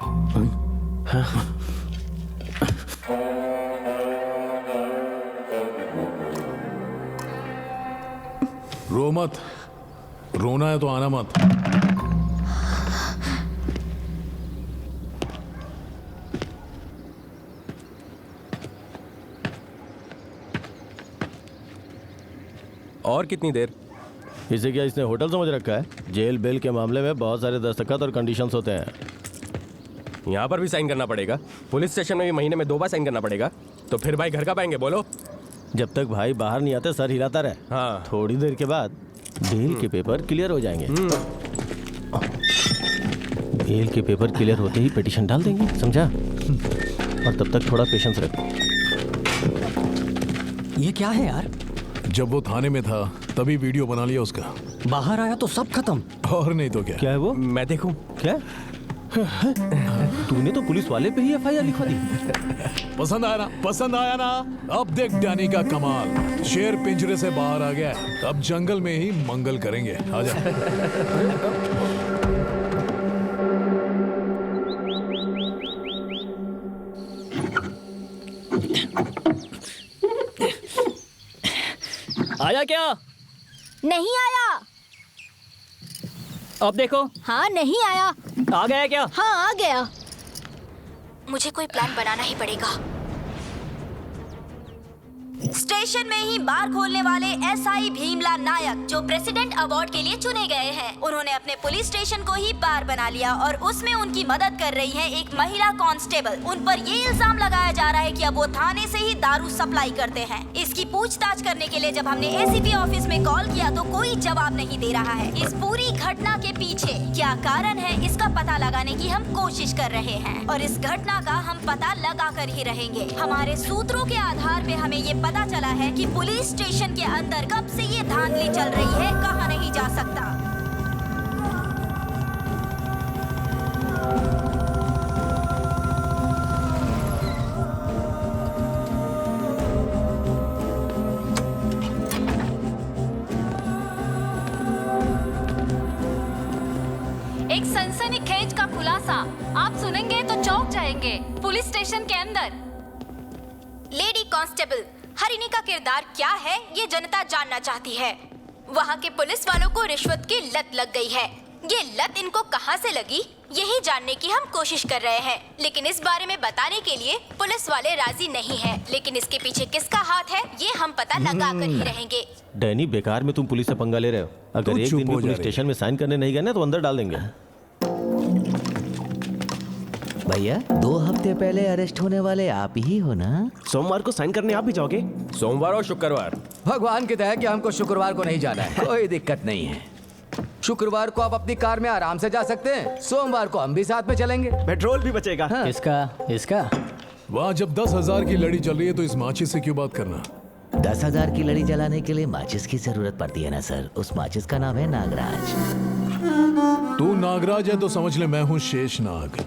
रो मत, रोना है तो आना मत। और कितनी देर? इसे क्या इसने होटल समझ रखा है? जेल बेल के मामले में बहुत सारे दस्तखत और कंडीशंस होते हैं। यहाँ पर भी साइन करना पड़ेगा? पुलिस स्टेशन में भी महीने में 2 बार साइन करना पड़ेगा? तो फिर भाई घर कब आएंगे बोलो? जब तक भाई बाहर नहीं आते सर हिलाता रहे। हाँ। थोड़ी देर के बाद बेल के पेपर क्लियर हो जाएंगे। बेल के पेपर क्लियर होते ही पिटीशन डाल देंगे, समझा? और तब तक थोड़ा पेशेंस रखो। ये क्या है यार? जब वो थाने में था तभी वीडियो बना लिया उसका। बाहर आया तो सब खत्म। और नहीं तो क्या। क्या है वो? मैं देखूं। क्या? तूने तो पुलिस वाले पे ही एफआईआर लिखवा दी। पसंद आया ना? पसंद आया ना? अब देख डैनी का कमाल। शेर पिंजरे से बाहर आ गया, अब जंगल में ही मंगल करेंगे। आजा। आया क्या? नहीं आया। अब देखो। हाँ नहीं आया। आ गया क्या? हाँ आ गया। मुझे कोई प्लान बनाना ही पड़ेगा। स्टेशन में ही बार खोलने वाले एसआई भीमला नायक जो प्रेसिडेंट अवार्ड के लिए चुने गए हैं, उन्होंने अपने पुलिस स्टेशन को ही बार बना लिया और उसमें उनकी मदद कर रही है एक महिला कांस्टेबल। उन पर ये इल्जाम लगाया जा रहा है कि अब वो थाने से ही दारू सप्लाई करते हैं। इसकी पूछताछ करने के लिए जब हमने एसीपी ऑफिस में कॉल किया तो कोई जवाब नहीं दे रहा है। इस पूरी घटना के पीछे क्या कारण है, इसका पता लगाने की हम कोशिश कर रहे हैं और इस घटना का हम पता लगा कर ही रहेंगे। हमारे सूत्रों के आधार पे हमें ये पता चला है कि पुलिस स्टेशन के अंदर कब से ये धांधली चल रही है, कहाँ नहीं जा सकता। एक सनसनीखेज का खुलासा आप सुनेंगे तो चौंक जाएंगे। पुलिस स्टेशन के अंदर लेडी कांस्टेबल हरिणी का किरदार क्या है, ये जनता जानना चाहती है। वहाँ के पुलिस वालों को रिश्वत की लत लग गई है। ये लत इनको कहाँ से लगी, यही जानने की हम कोशिश कर रहे हैं, लेकिन इस बारे में बताने के लिए पुलिस वाले राजी नहीं हैं। लेकिन इसके पीछे किसका हाथ है, ये हम पता लगा कर ही रहेंगे। डैनी, बेकार में तुम पुलिस से पंगा ले रहे हो। अगर एक दिन भी पुलिस स्टेशन में साइन करने नहीं गए ना तो अंदर डाल देंगे। भैया 2 हफ्ते पहले अरेस्ट होने वाले आप ही हो ना? सोमवार को साइन करने आप भी जाओगे? सोमवार और शुक्रवार। भगवान की दया कि हमको शुक्रवार को नहीं जाना है। कोई दिक्कत नहीं है। शुक्रवार को आप अपनी कार में आराम से जा सकते हैं, सोमवार को हम भी साथ में चलेंगे। पेट्रोल भी बचेगा। हाँ। इसका वहाँ जब 10,000 की लड़ी चल रही है तो इस माचिस से क्यों बात करना? 10,000 की लड़ी जलाने के लिए माचिस की जरूरत पड़ती है ना सर। उस माचिस का नाम है नागराज। तू नागराज है तो समझ ले मैं हूँ शेषनाग,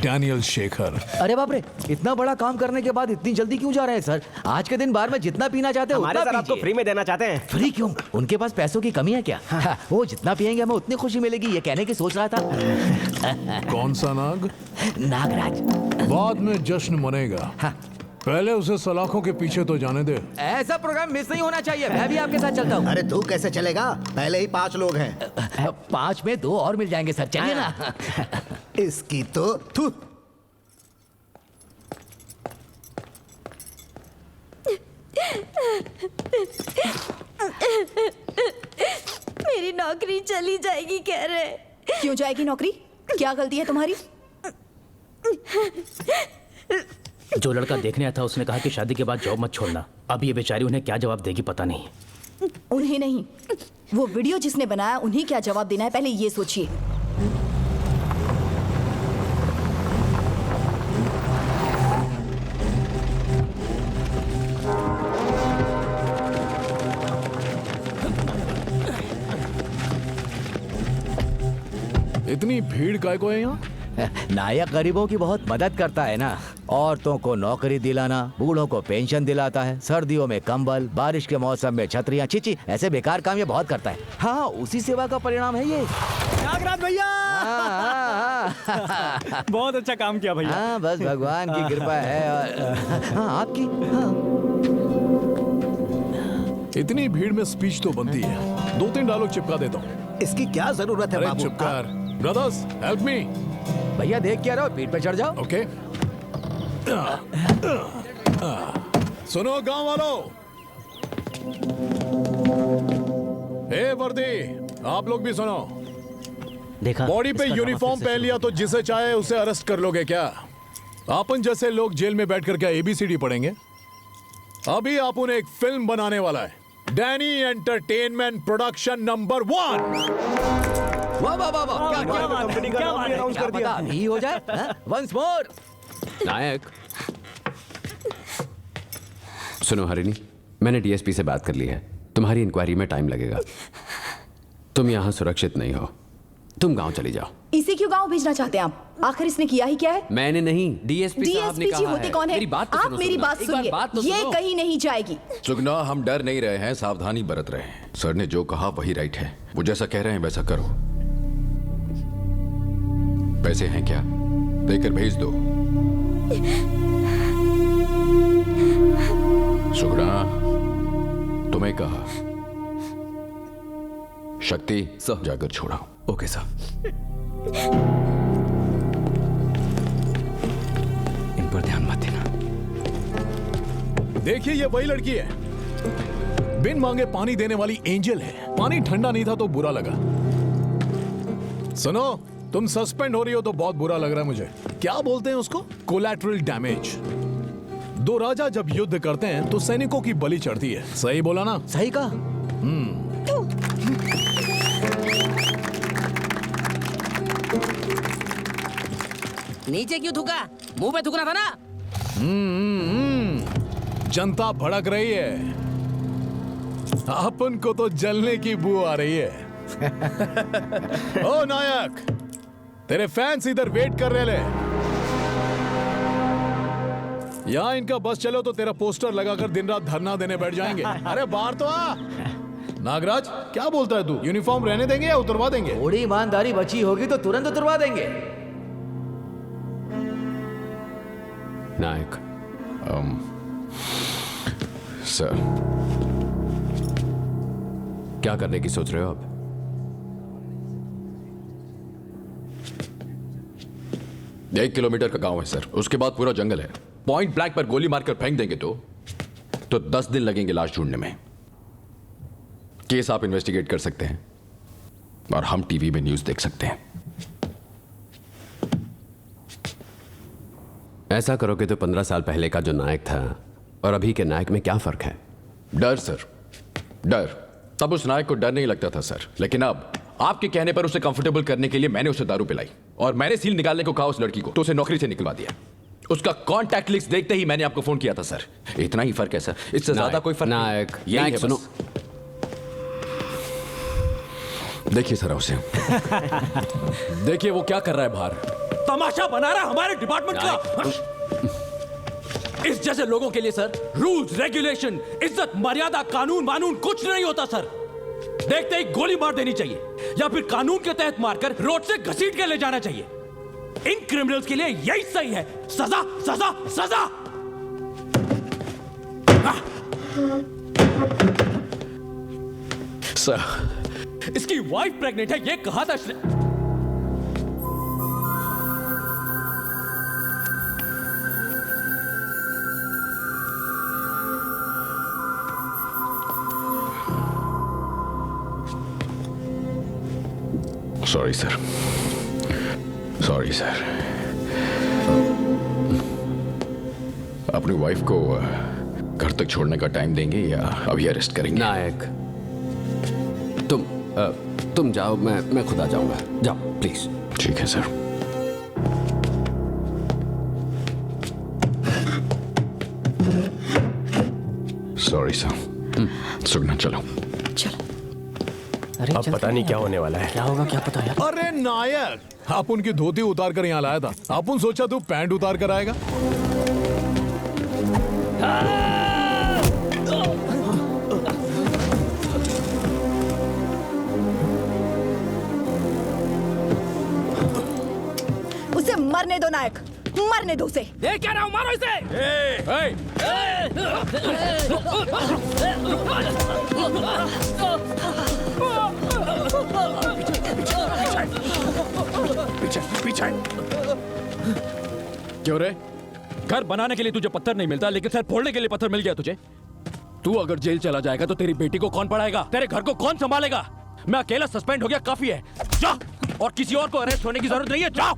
डैनियल शेखर। अरे बाप रे, इतना बड़ा काम करने के बाद इतनी जल्दी क्यों जा रहे हैं सर? आज के दिन बार में जितना पीना चाहते हैं हमारे सर आपको फ्री में देना चाहते हैं। फ्री क्यों? उनके पास पैसों की कमी है क्या? वो जितना पियेंगे हमें उतनी खुशी मिलेगी, ये कहने की सोच रहा था। कौन सा नाग? नागराज। बाद में जश्न मनेगा। पहले उसे सलाखों के पीछे तो जाने दे। ऐसा प्रोग्राम मिस नहीं होना चाहिए। मैं भी आपके साथ चलता हूँ। अरे तू कैसे चलेगा? पहले ही 5 लोग हैं। 5 में 2 और मिल जाएंगे सर, चलिए ना। इसकी तो थू। मेरी नौकरी चली जाएगी कह रहे। क्यों जाएगी नौकरी? क्या गलती है तुम्हारी? जो लड़का देखने आया था उसने कहा कि शादी के बाद जॉब मत छोड़ना। अब ये बेचारी उन्हें क्या जवाब देगी पता नहीं। उन्हें नहीं, वो वीडियो जिसने बनाया उन्हें क्या जवाब देना है, पहले ये सोचिए। इतनी भीड़ काय को है यहाँ? नायक गरीबों की बहुत मदद करता है ना। औरतों को नौकरी दिलाना, बूढ़ों को पेंशन दिलाता है, सर्दियों में कंबल, बारिश के मौसम में छतरियाँ, चीची ऐसे बेकार काम ये बहुत करता है। हाँ, उसी सेवा का परिणाम है ये। नागराज भैया बहुत अच्छा काम किया भैया। हाँ, बस भगवान की कृपा है। और हाँ, आपकी। हाँ। इतनी भीड़ में स्पीच तो बनती है, 2-3 डायलॉग चिपका देता हूँ। इसकी क्या जरूरत है अरे बाबू? चुप कर। Brothers help me. भैया देख क्या रहो, पीठ पे चढ़ जाओ। ओके। सुनो गांव वालों, ए वर्दी, आप लोग भी सुनो। देखा, बॉडी पे इसका यूनिफॉर्म ड्रामा फिर से पहन लिया तो जिसे चाहे उसे अरेस्ट कर लोगे क्या? आपन जैसे लोग जेल में बैठकर क्या ABCD पढ़ेंगे? अभी आपन एक फिल्म बनाने वाला है, डैनी एंटरटेनमेंट प्रोडक्शन नंबर 1। वाह वाह वाह वाह, क्या बात है, क्या बात है, क्या पता अभी हो जाए। Once more. नायक, सुनो हरिणी, मैंने DSP से बात कर ली है। तुम्हारी इंक्वायरी में टाइम लगेगा। तुम यहाँ सुरक्षित नहीं हो, तुम गांव चली जाओ। इसे क्यों गांव भेजना चाहते हैं आप? आखिर इसने किया ही क्या है? मैंने नहीं, DSP साहब ने DSP कहा जी होते है। कौन है? मेरी बात तो आप सुनो, मेरी सुनो। बात एक बार सुनिए, बात तो ये सुनो। कहीं नहीं जाएगी। सुगना, हम डर नहीं रहे हैं, सावधानी बरत रहे हैं। सर ने जो कहा वही राइट है। वो जैसा कह रहे हैं वैसा करो। पैसे हैं क्या? देकर भेज दो। सुगना, तुम्हें कहा। शक्ति, सब जाकर छोड़ा। Okay sir. इन पर ध्यान मत देना। देखिए, ये वही लड़की है, बिन मांगे पानी देने वाली एंजल है। पानी ठंडा नहीं था तो बुरा लगा। सुनो, तुम सस्पेंड हो रही हो तो बहुत बुरा लग रहा है मुझे। क्या बोलते हैं उसको? Collateral damage. दो राजा जब युद्ध करते हैं तो सैनिकों की बलि चढ़ती है। सही बोला ना? सही कहा। नीचे क्यों थूका? मुंह पे थूकना था ना। जनता भड़क रही है, अपन को तो जलने की बू आ रही है। ओ नायक, तेरे फैंस इधर वेट कर रहे ले। यहाँ इनका बस चलो तो तेरा पोस्टर लगाकर दिन रात धरना देने बैठ जाएंगे। अरे बाहर तो आ। नागराज, क्या बोलता है तू? यूनिफॉर्म रहने देंगे या उतरवा देंगे? थोड़ी ईमानदारी बची होगी तो तुरंत उतरवा देंगे। नायक, सर, क्या करने की सोच रहे हो अब? एक किलोमीटर का गांव है सर, उसके बाद पूरा जंगल है। पॉइंट ब्लैंक पर गोली मारकर फेंक देंगे तो 10 दिन लगेंगे लाश ढूंढने में। केस आप इन्वेस्टिगेट कर सकते हैं और हम टीवी में न्यूज देख सकते हैं। ऐसा करोगे तो 15 साल पहले का जो नायक था और अभी के नायक में क्या फर्क है? डर सर, डर। तब उस नायक को डर नहीं लगता था सर, लेकिन अब आपके कहने पर उसे कंफर्टेबल करने के लिए मैंने उसे दारू पिलाई और मैंने सील निकालने को कहा उस लड़की को, तो उसे नौकरी से निकलवा दिया। उसका कॉन्टैक्ट लिस्ट देखते ही मैंने आपको फोन किया था सर। इतना ही फर्क है सर, इससे ज्यादा कोई फर्क नहीं। नायक, यही नायक है सुनो। बस। देखिए सर उसे। देखिए वो क्या कर रहा है बाहर। तमाशा बना रहा हमारे डिपार्टमेंट का। इस जैसे लोगों के लिए सर रूल्स, रेगुलेशन, इज्जत, मर्यादा, कानून मानून कुछ नहीं होता सर। देखते ही गोली मार देनी चाहिए या फिर कानून के तहत मारकर रोड से घसीट के ले जाना चाहिए। इन क्रिमिनल्स के लिए यही सही है। सजा सजा सजा। सर, इसकी वाइफ प्रेग्नेंट है, ये कहा था। Sorry sir, sorry sir. अपनी वाइफ को घर तक छोड़ने का टाइम देंगे या अभी अरेस्ट करेंगे? नायक, तुम जाओ, मैं खुद आ जाऊंगा। जाओ प्लीज। ठीक है सर। Sorry sir. सुगना चलो। चलो। अब पता नहीं क्या होने वाला है। क्या होगा क्या पता यार। अरे नायक, आप उनकी धोती उतार कर यहाँ लाया था। आप सोचा तू पैंट उतार कर आएगा। उसे मरने दो नायक, मरने दो उसे। ये क्या रहा हूँ, मारो इसे। पीछे। क्यों रे? घर बनाने के लिए तुझे पत्थर नहीं मिलता, लेकिन सर फोड़ने के लिए पत्थर मिल गया तुझे। तू अगर जेल चला जाएगा तो तेरी बेटी को कौन पढ़ाएगा, तेरे घर को कौन संभालेगा? मैं अकेला सस्पेंड हो गया काफी है। जा, और किसी और को अरेस्ट होने की जरूरत नहीं है। जाओ।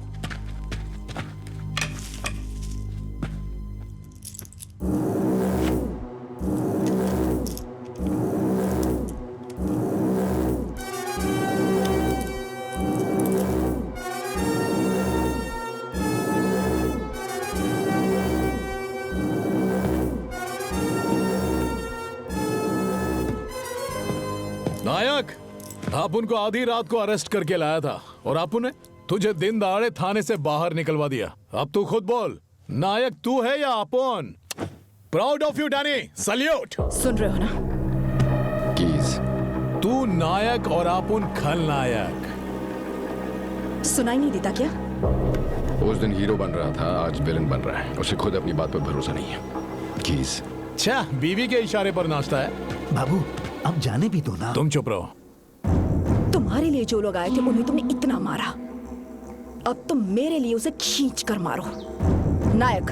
नायक, आप उनको आधी रात को अरेस्ट करके लाया था और आप उन्हें तुझे दिन दहाड़े थाने से बाहर निकलवा दिया। अब तू खुद बोल, नायक तू है या अपोन? Proud of you Danny, salute. सुन रहे हो ना? कीज, तू नायक और अपुन खलनायक। सुनाई नहीं देता क्या? उस दिन हीरो बन रहा था, आज विलन बन रहा है। उसे खुद अपनी बात पर भरोसा नहीं है। कीज, अच्छा, बीवी के इशारे पर नाचता है। बाबू अब जाने भी दो ना। तुम चुप रहो। तुम्हारे लिए जो लोग आए थे उन्हें तुमने इतना मारा, अब तुम मेरे लिए उसे खींच कर मारो। नायक,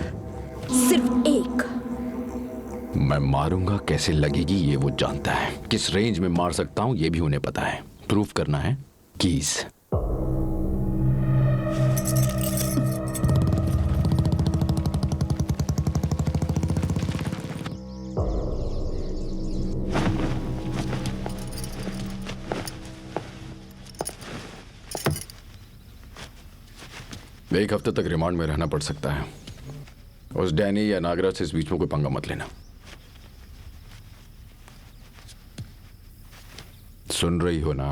सिर्फ एक। मैं मारूंगा कैसे लगेगी ये वो जानता है। किस रेंज में मार सकता हूं ये भी उन्हें पता है। प्रूफ करना है कीज। एक हफ्ते तक रिमांड में रहना पड़ सकता है। उस डैनी या नागराज से इस बीच में कोई पंगा मत लेना। सुन रही हो ना?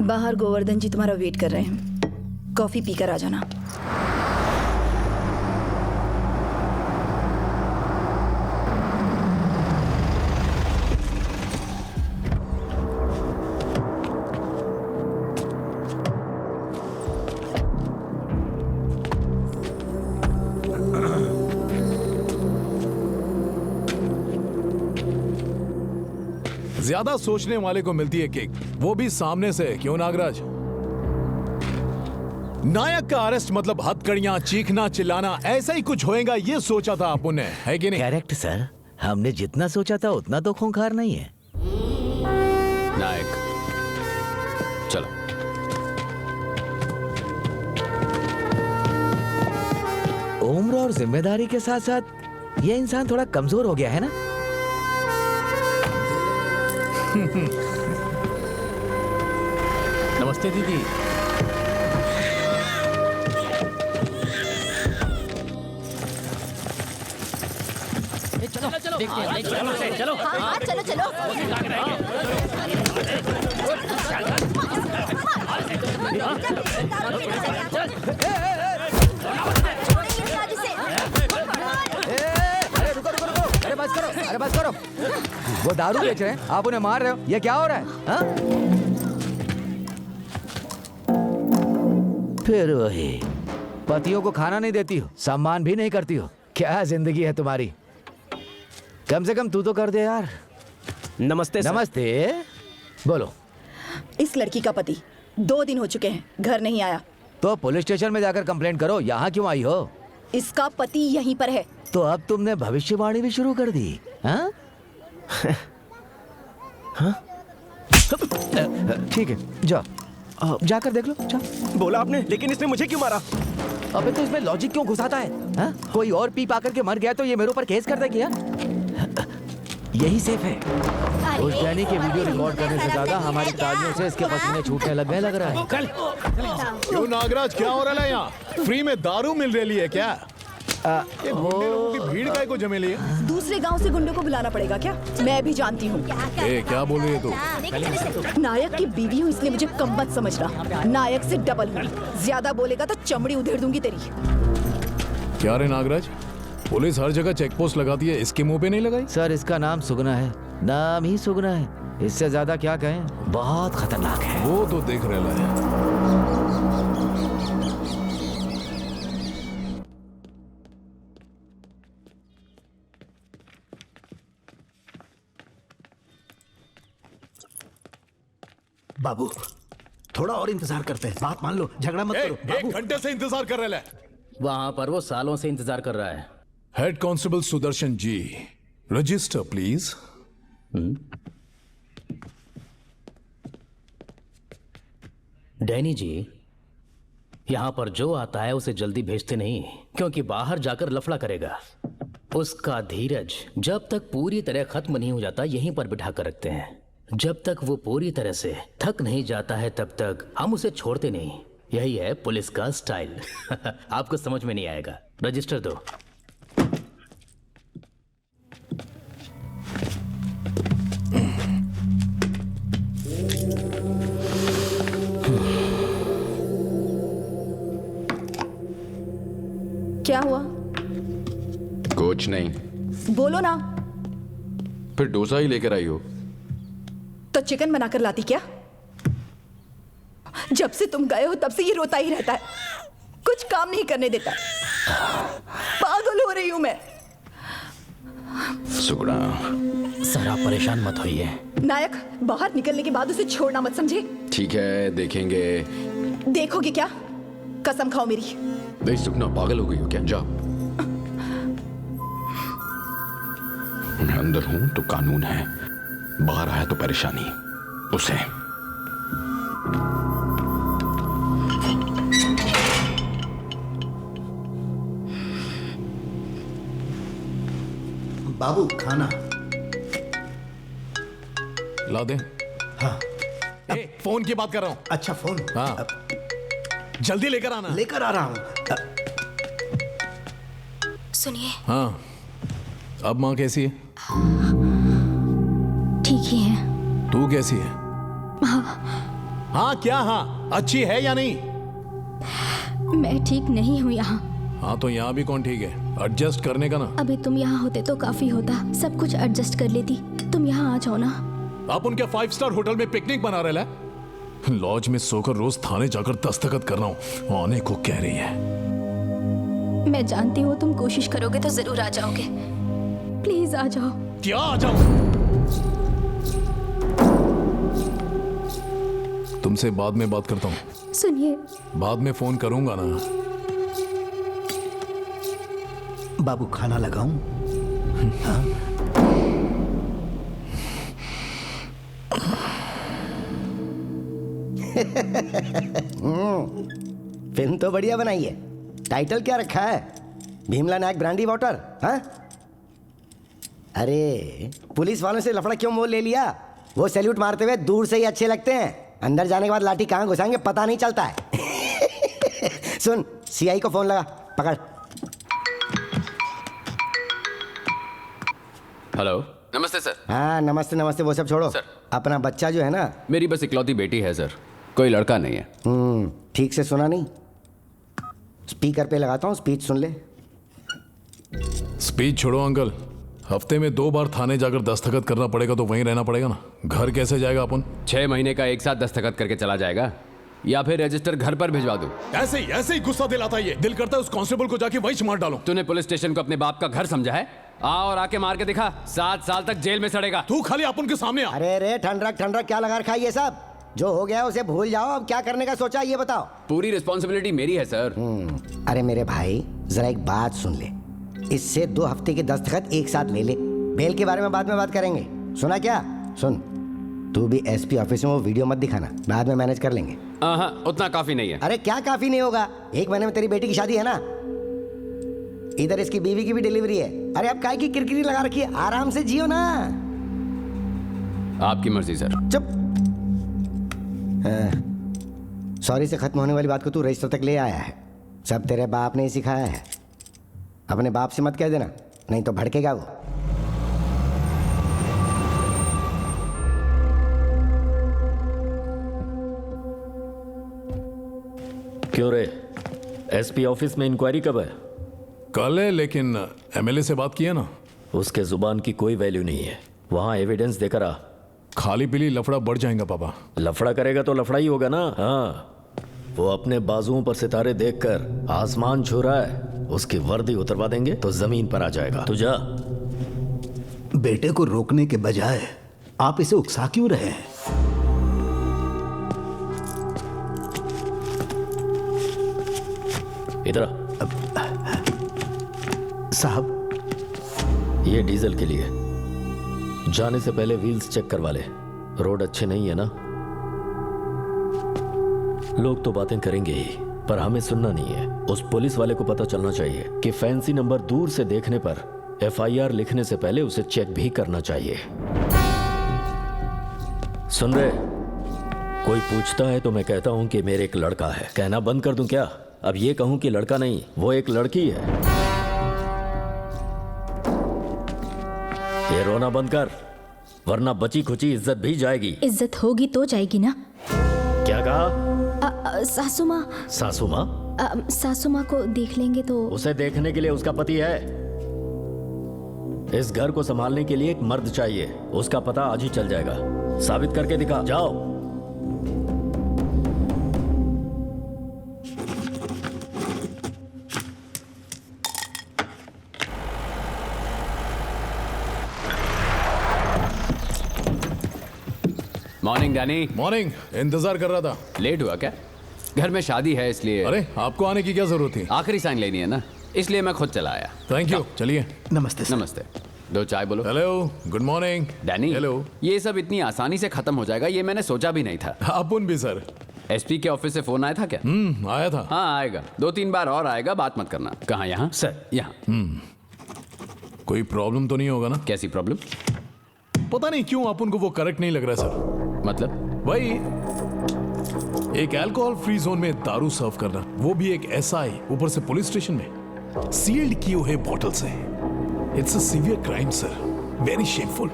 बाहर गोवर्धन जी तुम्हारा वेट कर रहे हैं, कॉफी पीकर आ जाना। ज्यादा सोचने वाले को मिलती है किक, वो भी सामने से। क्यों नागराज? नायक का अरेस्ट मतलब हथकड़ियां, चीखना, चिल्लाना, ऐसा ही कुछ होएगा ये सोचा था आपने, है कि नहीं? करेक्ट सर, हमने जितना सोचा था उतना तो खूंखार नहीं है। नायक चलो। उम्र और जिम्मेदारी के साथ साथ ये इंसान थोड़ा कमजोर हो गया है ना। नमस्ते दीदी। चलो चलो। हाँ, चलो। अरे बस करो। वो दारू बेच रहे हैं, आप उन्हें मार रहे हो, ये क्या हो रहा है? हाँ? फिर वही, पतियों को खाना नहीं देती हो, सम्मान भी नहीं करती हो। क्या जिंदगी है तुम्हारी? कम से कम तू तो कर दे यार। नमस्ते सर। नमस्ते। बोलो। इस लड़की का पति 2 दिन हो चुके हैं, घर नहीं आया। तो पुलिस स्टेशन में जाकर कंप्लेंट करो, यहाँ क्यों आई हो? इसका पति यहीं पर है। तो अब तुमने भविष्यवाणी भी शुरू कर दी, हाँ? ठीक है, जाओ, जाकर देख लो। जाओ। बोला आपने, लेकिन इसने मुझे क्यों मारा? अबे तो इसमें लॉजिक क्यों घुसाता है? हाँ? कोई और पी पा करके मर गया तो ये मेरे ऊपर केस कर देगी? यही सेफ है। उस डैनी के वीडियो रिकॉर्ड करने से ज्यादा हमारी तालियों से इसके पसीने छूटने लग गए लग रहा है। क्यों नागराज, क्या हो रहा है यहाँ? फ्री में दारू मिल रही है क्या? ये गुंडे लोगों की भीड़ काय को जमे लिए? दूसरे गांव से गुंडों को बुलाना पड़ेगा क्या? मैं भी जानती हूँ। क्या बोल रही है तू? नायक की बीवी हूँ इसलिए मुझे कम मत समझना। नायक से डबल हूँ। ज्यादा बोलेगा तो चमड़ी उधेड़ दूंगी तेरी। क्या रे नागराज, पुलिस हर जगह चेक पोस्ट लगाती है, इसके मुंह पे नहीं लगाई? सर इसका नाम सुगना है, नाम ही सुगना है, इससे ज्यादा क्या कहें, बहुत खतरनाक है। वो तो देख रहा है। बाबू थोड़ा और इंतजार करते हैं, बात मान लो, झगड़ा मत करो। एक घंटे से इंतजार कर रहा है। वहां पर वो सालों से इंतजार कर रहा है। Head constable Sudarshan ji, register please. Danny ji, यहां पर जो आता है उसे जल्दी भेजते नहीं, क्योंकि बाहर जाकर लफड़ा करेगा। उसका धीरज जब तक पूरी तरह खत्म नहीं हो जाता यहीं पर बिठा कर रखते हैं। जब तक वो पूरी तरह से थक नहीं जाता है तब तक हम उसे छोड़ते नहीं। यही है पुलिस का स्टाइल। आपको समझ में नहीं आएगा। रजिस्टर दो। क्या हुआ? कुछ नहीं। बोलो ना। फिर डोसा ही लेकर आई हो? तो चिकन बनाकर लाती क्या? जब से तुम गए हो तब से ये रोता ही रहता है, कुछ काम नहीं करने देता। पागल हो रही हूं मैं। सुगना, सर आप परेशान मत होइए। नायक, बाहर निकलने के बाद उसे छोड़ना मत, समझे? ठीक है, देखेंगे। देखोगे क्या? कसम खाओ मेरी। नहीं सुगना, पागल हो गई हो क्या? जाओ। मैं अंदर हूं तो कानून है, बाहर आया तो परेशानी। उसे बाबू खाना ला दे। हाँ। फोन की बात कर रहा हूं। अच्छा फोन। हाँ। जल्दी लेकर आना। लेकर आ रहा हूं। सुनिए। हाँ, अब माँ कैसी है? ठीक ही है। तू कैसी है? हाँ। हाँ क्या हाँ? अच्छी है या नहीं? मैं ठीक नहीं हूँ यहाँ। हाँ तो यहाँ भी कौन ठीक है? एडजस्ट करने का ना। अभी तुम यहाँ होते तो काफी होता, सब कुछ एडजस्ट कर लेती। तुम यहाँ आ जाओ ना। आप उनके 5 स्टार होटल में पिकनिक बना रहे हैं? लॉज में सोकर रोज थाने जाकर दस्तखत कर रहा हूँ, आने को कह रही है। मैं जानती हूँ तुम कोशिश करोगे तो जरूर आ जाओगे। प्लीज आ जाओ। क्या आ जाओ? तुमसे बाद में बात करता हूँ। सुनिए। बाद में फोन करूंगा ना। बाबू खाना लगाऊं? हाँ? फिल्म तो बढ़िया बनाई है। टाइटल क्या रखा है? भीमला नायक ब्रांडी वाटर। हाँ? अरे पुलिस वालों से लफड़ा क्यों मोल ले लिया? वो सैल्यूट मारते हुए दूर से ही अच्छे लगते हैं, अंदर जाने के बाद लाठी कहाँ घुसाएंगे पता नहीं चलता है। सुन, सीआई को फोन लगा, पकड़। हेलो। नमस्ते सर। हाँ नमस्ते नमस्ते, वो सब छोड़ो। सर। अपना बच्चा जो है ना। मेरी बस इकलौती बेटी है सर, कोई लड़का नहीं है। ठीक से सुना नहीं? स्पीकर पे लगाता हूँ, स्पीच सुन ले। स्पीच छोड़ो अंकल, हफ्ते में 2 बार थाने जाकर दस्तखत करना पड़ेगा तो वहीं रहना पड़ेगा ना। घर कैसे जाएगा अपन? 6 महीने का एक साथ दस्तखत करके चला जाएगा, या फिर रजिस्टर घर पर भिजवा दूं? ऐसे ही गुस्सा दिलाता है ये। दिल करता है उस कांस्टेबल को जाके वहीं मार डालूं। तूने पुलिस स्टेशन को अपने बाप का घर समझा है? आ और आके मार के दिखा, 7 साल तक जेल में सड़ेगा। तू खाली अपन के सामने आ। अरे रे ठंडक क्या लगा रखा है ये सब? जो हो गया उसे भूल जाओ, अब क्या करने का सोचा ये बताओ। पूरी रिस्पॉन्सिबिलिटी मेरी है सर। अरे मेरे भाई जरा एक बात सुन ले, इससे 2 हफ्ते के दस्तखत एक साथ ले ले। बेल के बारे में बाद में बात करेंगे, सुना क्या? सुन, तू भी एसपी ऑफिस में वो वीडियो मत दिखाना, बाद में मैनेज कर लेंगे। हाँ, उतना काफी नहीं है। अरे क्या काफी नहीं होगा? 1 महीने में तेरी बेटी की शादी है ना, इधर इसकी बीवी की भी डिलीवरी है। अरे अब काय की किरकिरी लगा रखी है, आराम से जियो ना। आपकी मर्जी सर। चुप। सॉरी से खत्म होने वाली बात को तू रजिस्टर तक ले आया है, सब तेरे बाप ने ही सिखाया है। अपने बाप से मत कह देना, नहीं तो भड़केगा वो। क्यों रे, एसपी ऑफिस में इंक्वायरी कब है? कल है, लेकिन एमएलए से बात की है ना। उसके जुबान की कोई वैल्यू नहीं है। वहां एविडेंस देकर आ। खाली पीली लफड़ा बढ़ जाएगा पापा। लफड़ा करेगा तो लफड़ा ही होगा ना। हाँ, वो अपने बाजुओं पर सितारे देखकर आसमान छू रहा है, उसकी वर्दी उतरवा देंगे तो जमीन पर आ जाएगा। तू जा। बेटे को रोकने के बजाय आप इसे उकसा क्यों रहे हैं? इधर साहब, ये डीजल के लिए। जाने से पहले व्हील्स चेक करवा ले, रोड अच्छे नहीं है ना। लोग तो बातें करेंगे ही, पर हमें सुनना नहीं है। उस पुलिस वाले को पता चलना चाहिए कि फैंसी नंबर दूर से देखने पर एफआईआर लिखने से पहले उसे चेक भी करना चाहिए। सुन रहे? कोई पूछता है तो मैं कहता हूं कि मेरे एक लड़का है। कहना बंद कर दूं क्या? अब ये कहूं कि लड़का नहीं, वो एक लड़की है। ये रोना बंद कर, वरना बची खुची इज्जत भी जाएगी। इज्जत होगी तो जाएगी ना। क्या कहा? सासू माँ। सासू माँ? सासू माँ को देख लेंगे तो। उसे देखने के लिए उसका पति है। इस घर को संभालने के लिए एक मर्द चाहिए। उसका पता आज ही चल जाएगा। साबित करके दिखा। जाओ। Morning Danny. मॉर्निंग। इंतजार कर रहा था। लेट हुआ क्या? घर में शादी है इसलिए। अरे आपको आने की क्या जरूरत थी? आखिरी साइन लेनी है ना, इसलिए मैं खुद चला आया। Thank you. चलिए। नमस्ते। नमस्ते। दो चाय बोलो। Hello, good morning. Danny. Hello. ये सब इतनी आसानी से खत्म हो जाएगा ये मैंने सोचा भी नहीं था। अपुन भी सर। एसपी के ऑफिस से फोन आया था क्या? आया था। हाँ आएगा, 2-3 बार और आएगा, बात मत करना। कहाँ? यहाँ सर। यहाँ। कोई प्रॉब्लम तो नहीं होगा ना? कैसी प्रॉब्लम? पता नहीं क्यों अपन को वो करेक्ट नहीं लग रहा सर। मतलब? भाई एक अल्कोहल फ्री जोन में दारू सर्व करना, वो भी एक एसआई, ऊपर से पुलिस स्टेशन में, सील्ड किए हुए बोतल से। It's a severe crime sir, very shameful.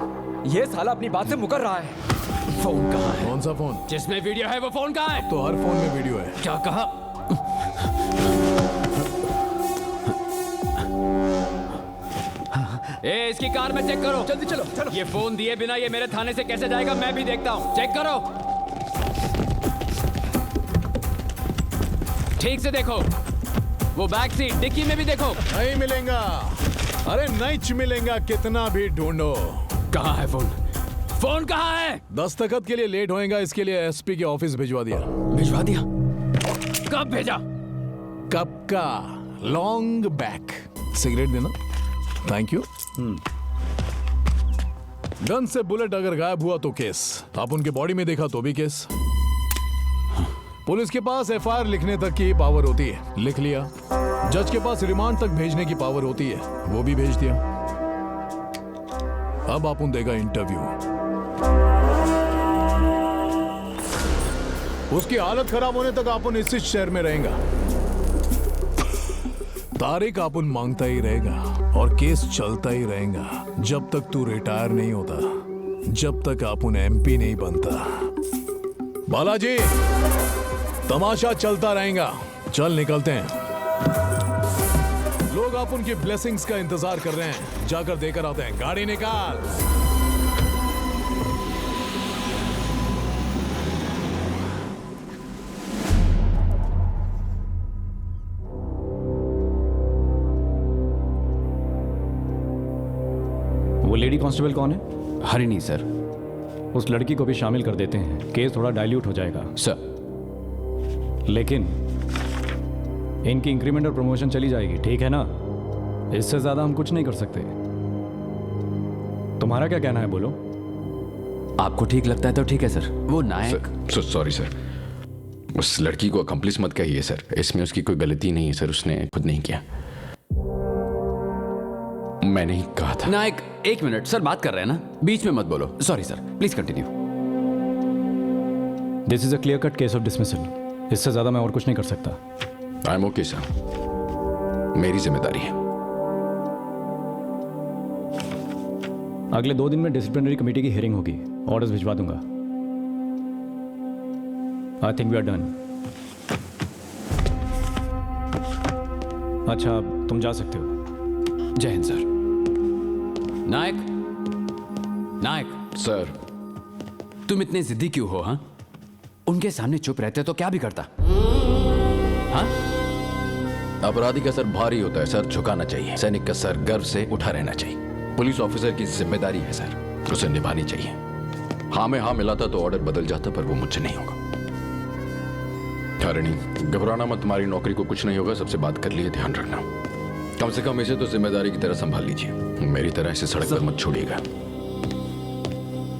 ये साला अपनी बात से मुकर रहा है। फोन कहाँ है? कौन सा फोन? जिसमें वीडियो है वो फोन कहाँ है? तो हर फोन में वीडियो है। क्या कहा? ए, इसकी कार में चेक करो। जल्दी चलो चलो। ये फोन दिए बिना ये मेरे थाने से कैसे जाएगा मैं भी देखता हूँ। चेक करो, ठीक से देखो। वो बैक सीट डिक्की में भी देखो। नहीं मिलेगा। अरे नहीं मिलेगा, कितना भी ढूंढो। कहाँ है फोन? फोन कहाँ है? दस्तखत के लिए लेट होएगा, इसके लिए एसपी के ऑफिस भिजवा दिया। भिजवा दिया? कब भेजा? कब का? Long back. सिगरेट देना। Thank you. गन से बुलेट अगर गायब हुआ तो केस, आप उनके बॉडी में देखा तो भी केस। पुलिस के पास एफआईआर लिखने तक की पावर होती है, लिख लिया। जज के पास रिमांड तक भेजने की पावर होती है, वो भी भेज दिया। अब आप उन देगा इंटरव्यू। उसकी हालत खराब होने तक आप उन इस शहर में रहेगा। तारीख आप उन मांगता ही रहेगा और केस चलता ही रहेगा जब तक तू रिटायर नहीं होता, जब तक आप उन एमपी नहीं बनता। बालाजी, तमाशा चलता रहेगा। चल निकलते हैं। लोग आप उनकी ब्लेसिंग्स का इंतजार कर रहे हैं, जाकर देकर आते हैं। गाड़ी निकाल। वो लेडी कांस्टेबल कौन है? हरिणी सर। उस लड़की को भी शामिल कर देते हैं, केस थोड़ा डाइल्यूट हो जाएगा सर। लेकिन इनकी इंक्रीमेंट और प्रमोशन चली जाएगी, ठीक है ना? इससे ज्यादा हम कुछ नहीं कर सकते। तुम्हारा क्या कहना है, बोलो। आपको ठीक लगता है तो ठीक है सर। वो नायक। सॉरी सर, उस लड़की को अकम्प्लिस मत कहिए सर, इसमें उसकी कोई गलती नहीं है सर, उसने खुद नहीं किया। मैंने ही कहा था। नायक, एक मिनट सर, बात कर रहे हैं ना, बीच में मत बोलो। Sorry sir, please continue. This is a clear cut case of dismissal, इससे ज्यादा मैं और कुछ नहीं कर सकता। आई एम ओके सर, मेरी जिम्मेदारी है। अगले 2 दिन में डिसिप्लिनरी कमेटी की हियरिंग होगी, ऑर्डर्स भिजवा दूंगा। I think we are done. अच्छा, अब तुम जा सकते हो। जय हिंद सर। नायक, नायक सर, तुम इतने जिद्दी क्यों हो? हाँ, उनके सामने चुप रहते तो क्या भी करता। हाँ, अपराधी का सर भारी होता है सर, झुकाना चाहिए। सैनिक का सर गर्व से उठा रहना चाहिए। पुलिस ऑफिसर की जिम्मेदारी है सर, उसे निभानी चाहिए। हाँ में हाँ मिलाता तो ऑर्डर बदल जाता, पर वो मुझसे नहीं होगा। हरिणी, घबराना मत, तुम्हारी नौकरी को कुछ नहीं होगा। सबसे बात कर लिए, ध्यान रखना। कम से कम इसे तो जिम्मेदारी की तरह संभाल लीजिए। मेरी तरह इसे सड़क पर मत छोड़िएगा।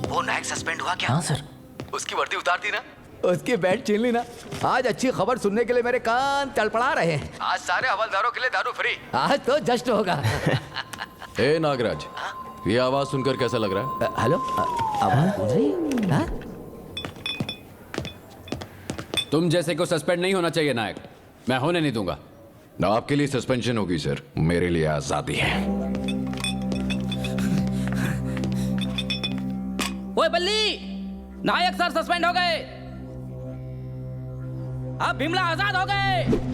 वो नायक सस्पेंड हुआ क्या? हाँ सर। उसकी वर्दी उतार दी ना, उसकी बेल्ट छीन ली ना। आज अच्छी खबर सुनने के लिए मेरे कान तड़पड़ा रहे हैं। आज सारे हवलदारों के लिए दारू फ्री। आज तो जस्ट होगा। ए नागराज, ये आवाज सुनकर कैसा लग रहा है? हेलो, आवाज सुन रही? हाँ? तुम जैसे को सस्पेंड नहीं होना चाहिए नायक, मैं होने नहीं दूंगा। आपके लिए सस्पेंशन होगी सर, मेरे लिए आजादी है। ओए बल्ली, नायक सर सस्पेंड हो गए। अब भीमला आजाद हो गए।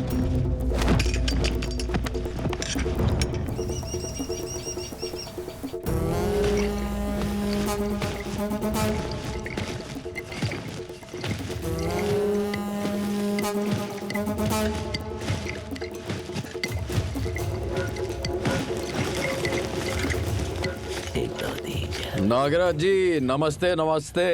नागराज जी नमस्ते। नमस्ते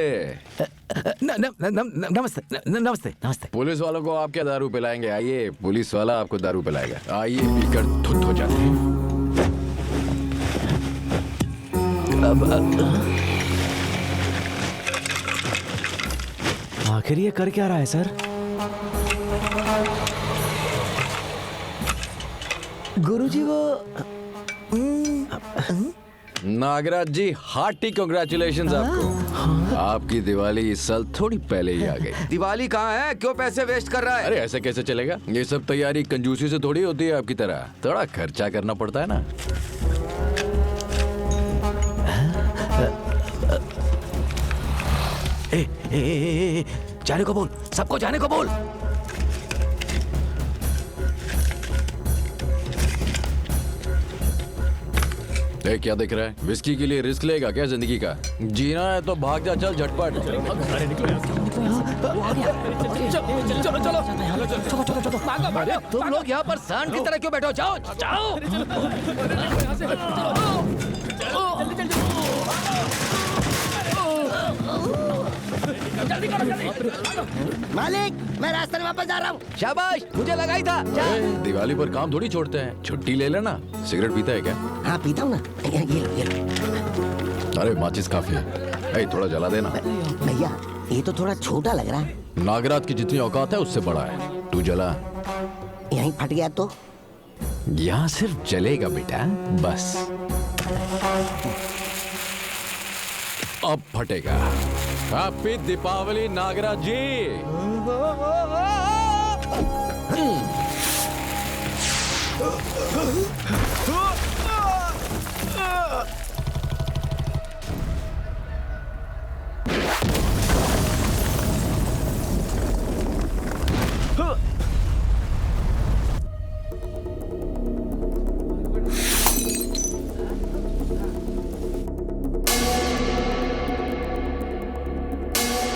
नमस्ते नमस्ते नमस्ते। पुलिस वालों को आप क्या दारू पिलाएंगे? आइए, पुलिस वाला आपको दारू पिलाएगा। आइए, पीकर धुत हो जाते हैं। आखिर ये कर क्या रहा है सर? गुरुजी वो नागराज जी, हार्टी कांग्रेचुलेशंस आपको। आपकी दिवाली इस साल थोड़ी पहले ही आ गई। दिवाली कहाँ है? क्यों पैसे वेस्ट कर रहा है? अरे ऐसे कैसे चलेगा? ये सब तैयारी कंजूसी से थोड़ी होती है आपकी तरह। थोड़ा खर्चा करना पड़ता है ना। जाने को बोल, सबको जाने को बोल। क्या देख रहा है? विस्की के लिए रिस्क लेगा क्या जिंदगी का? जीना है तो भाग जा, चल झटपट। तुम लोग यहाँ पर सांड की तरह क्यों बैठो? जाओ जाओ। मालिक, मैं रास्ते में वापस जा रहा हूँ। शाबाश, मुझे लगाई था। दिवाली पर काम थोड़ी छोड़ते हैं, छुट्टी ले लेना। सिगरेट पीता है क्या? हाँ पीता हूँ ना। ये लो। अरे माचिस काफी है। ए, थोड़ा जला देना। भैया, ये तो थोड़ा छोटा लग रहा है। नागराज की जितनी औकात है उससे बड़ा है। तू जला। यहीं फट गया तो? यहाँ सिर्फ जलेगा बेटा, बस। अब फटेगा। हैप्पी दीपावली नागराज जी।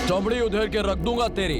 चमड़ी उधेड़ के रख दूंगा तेरी।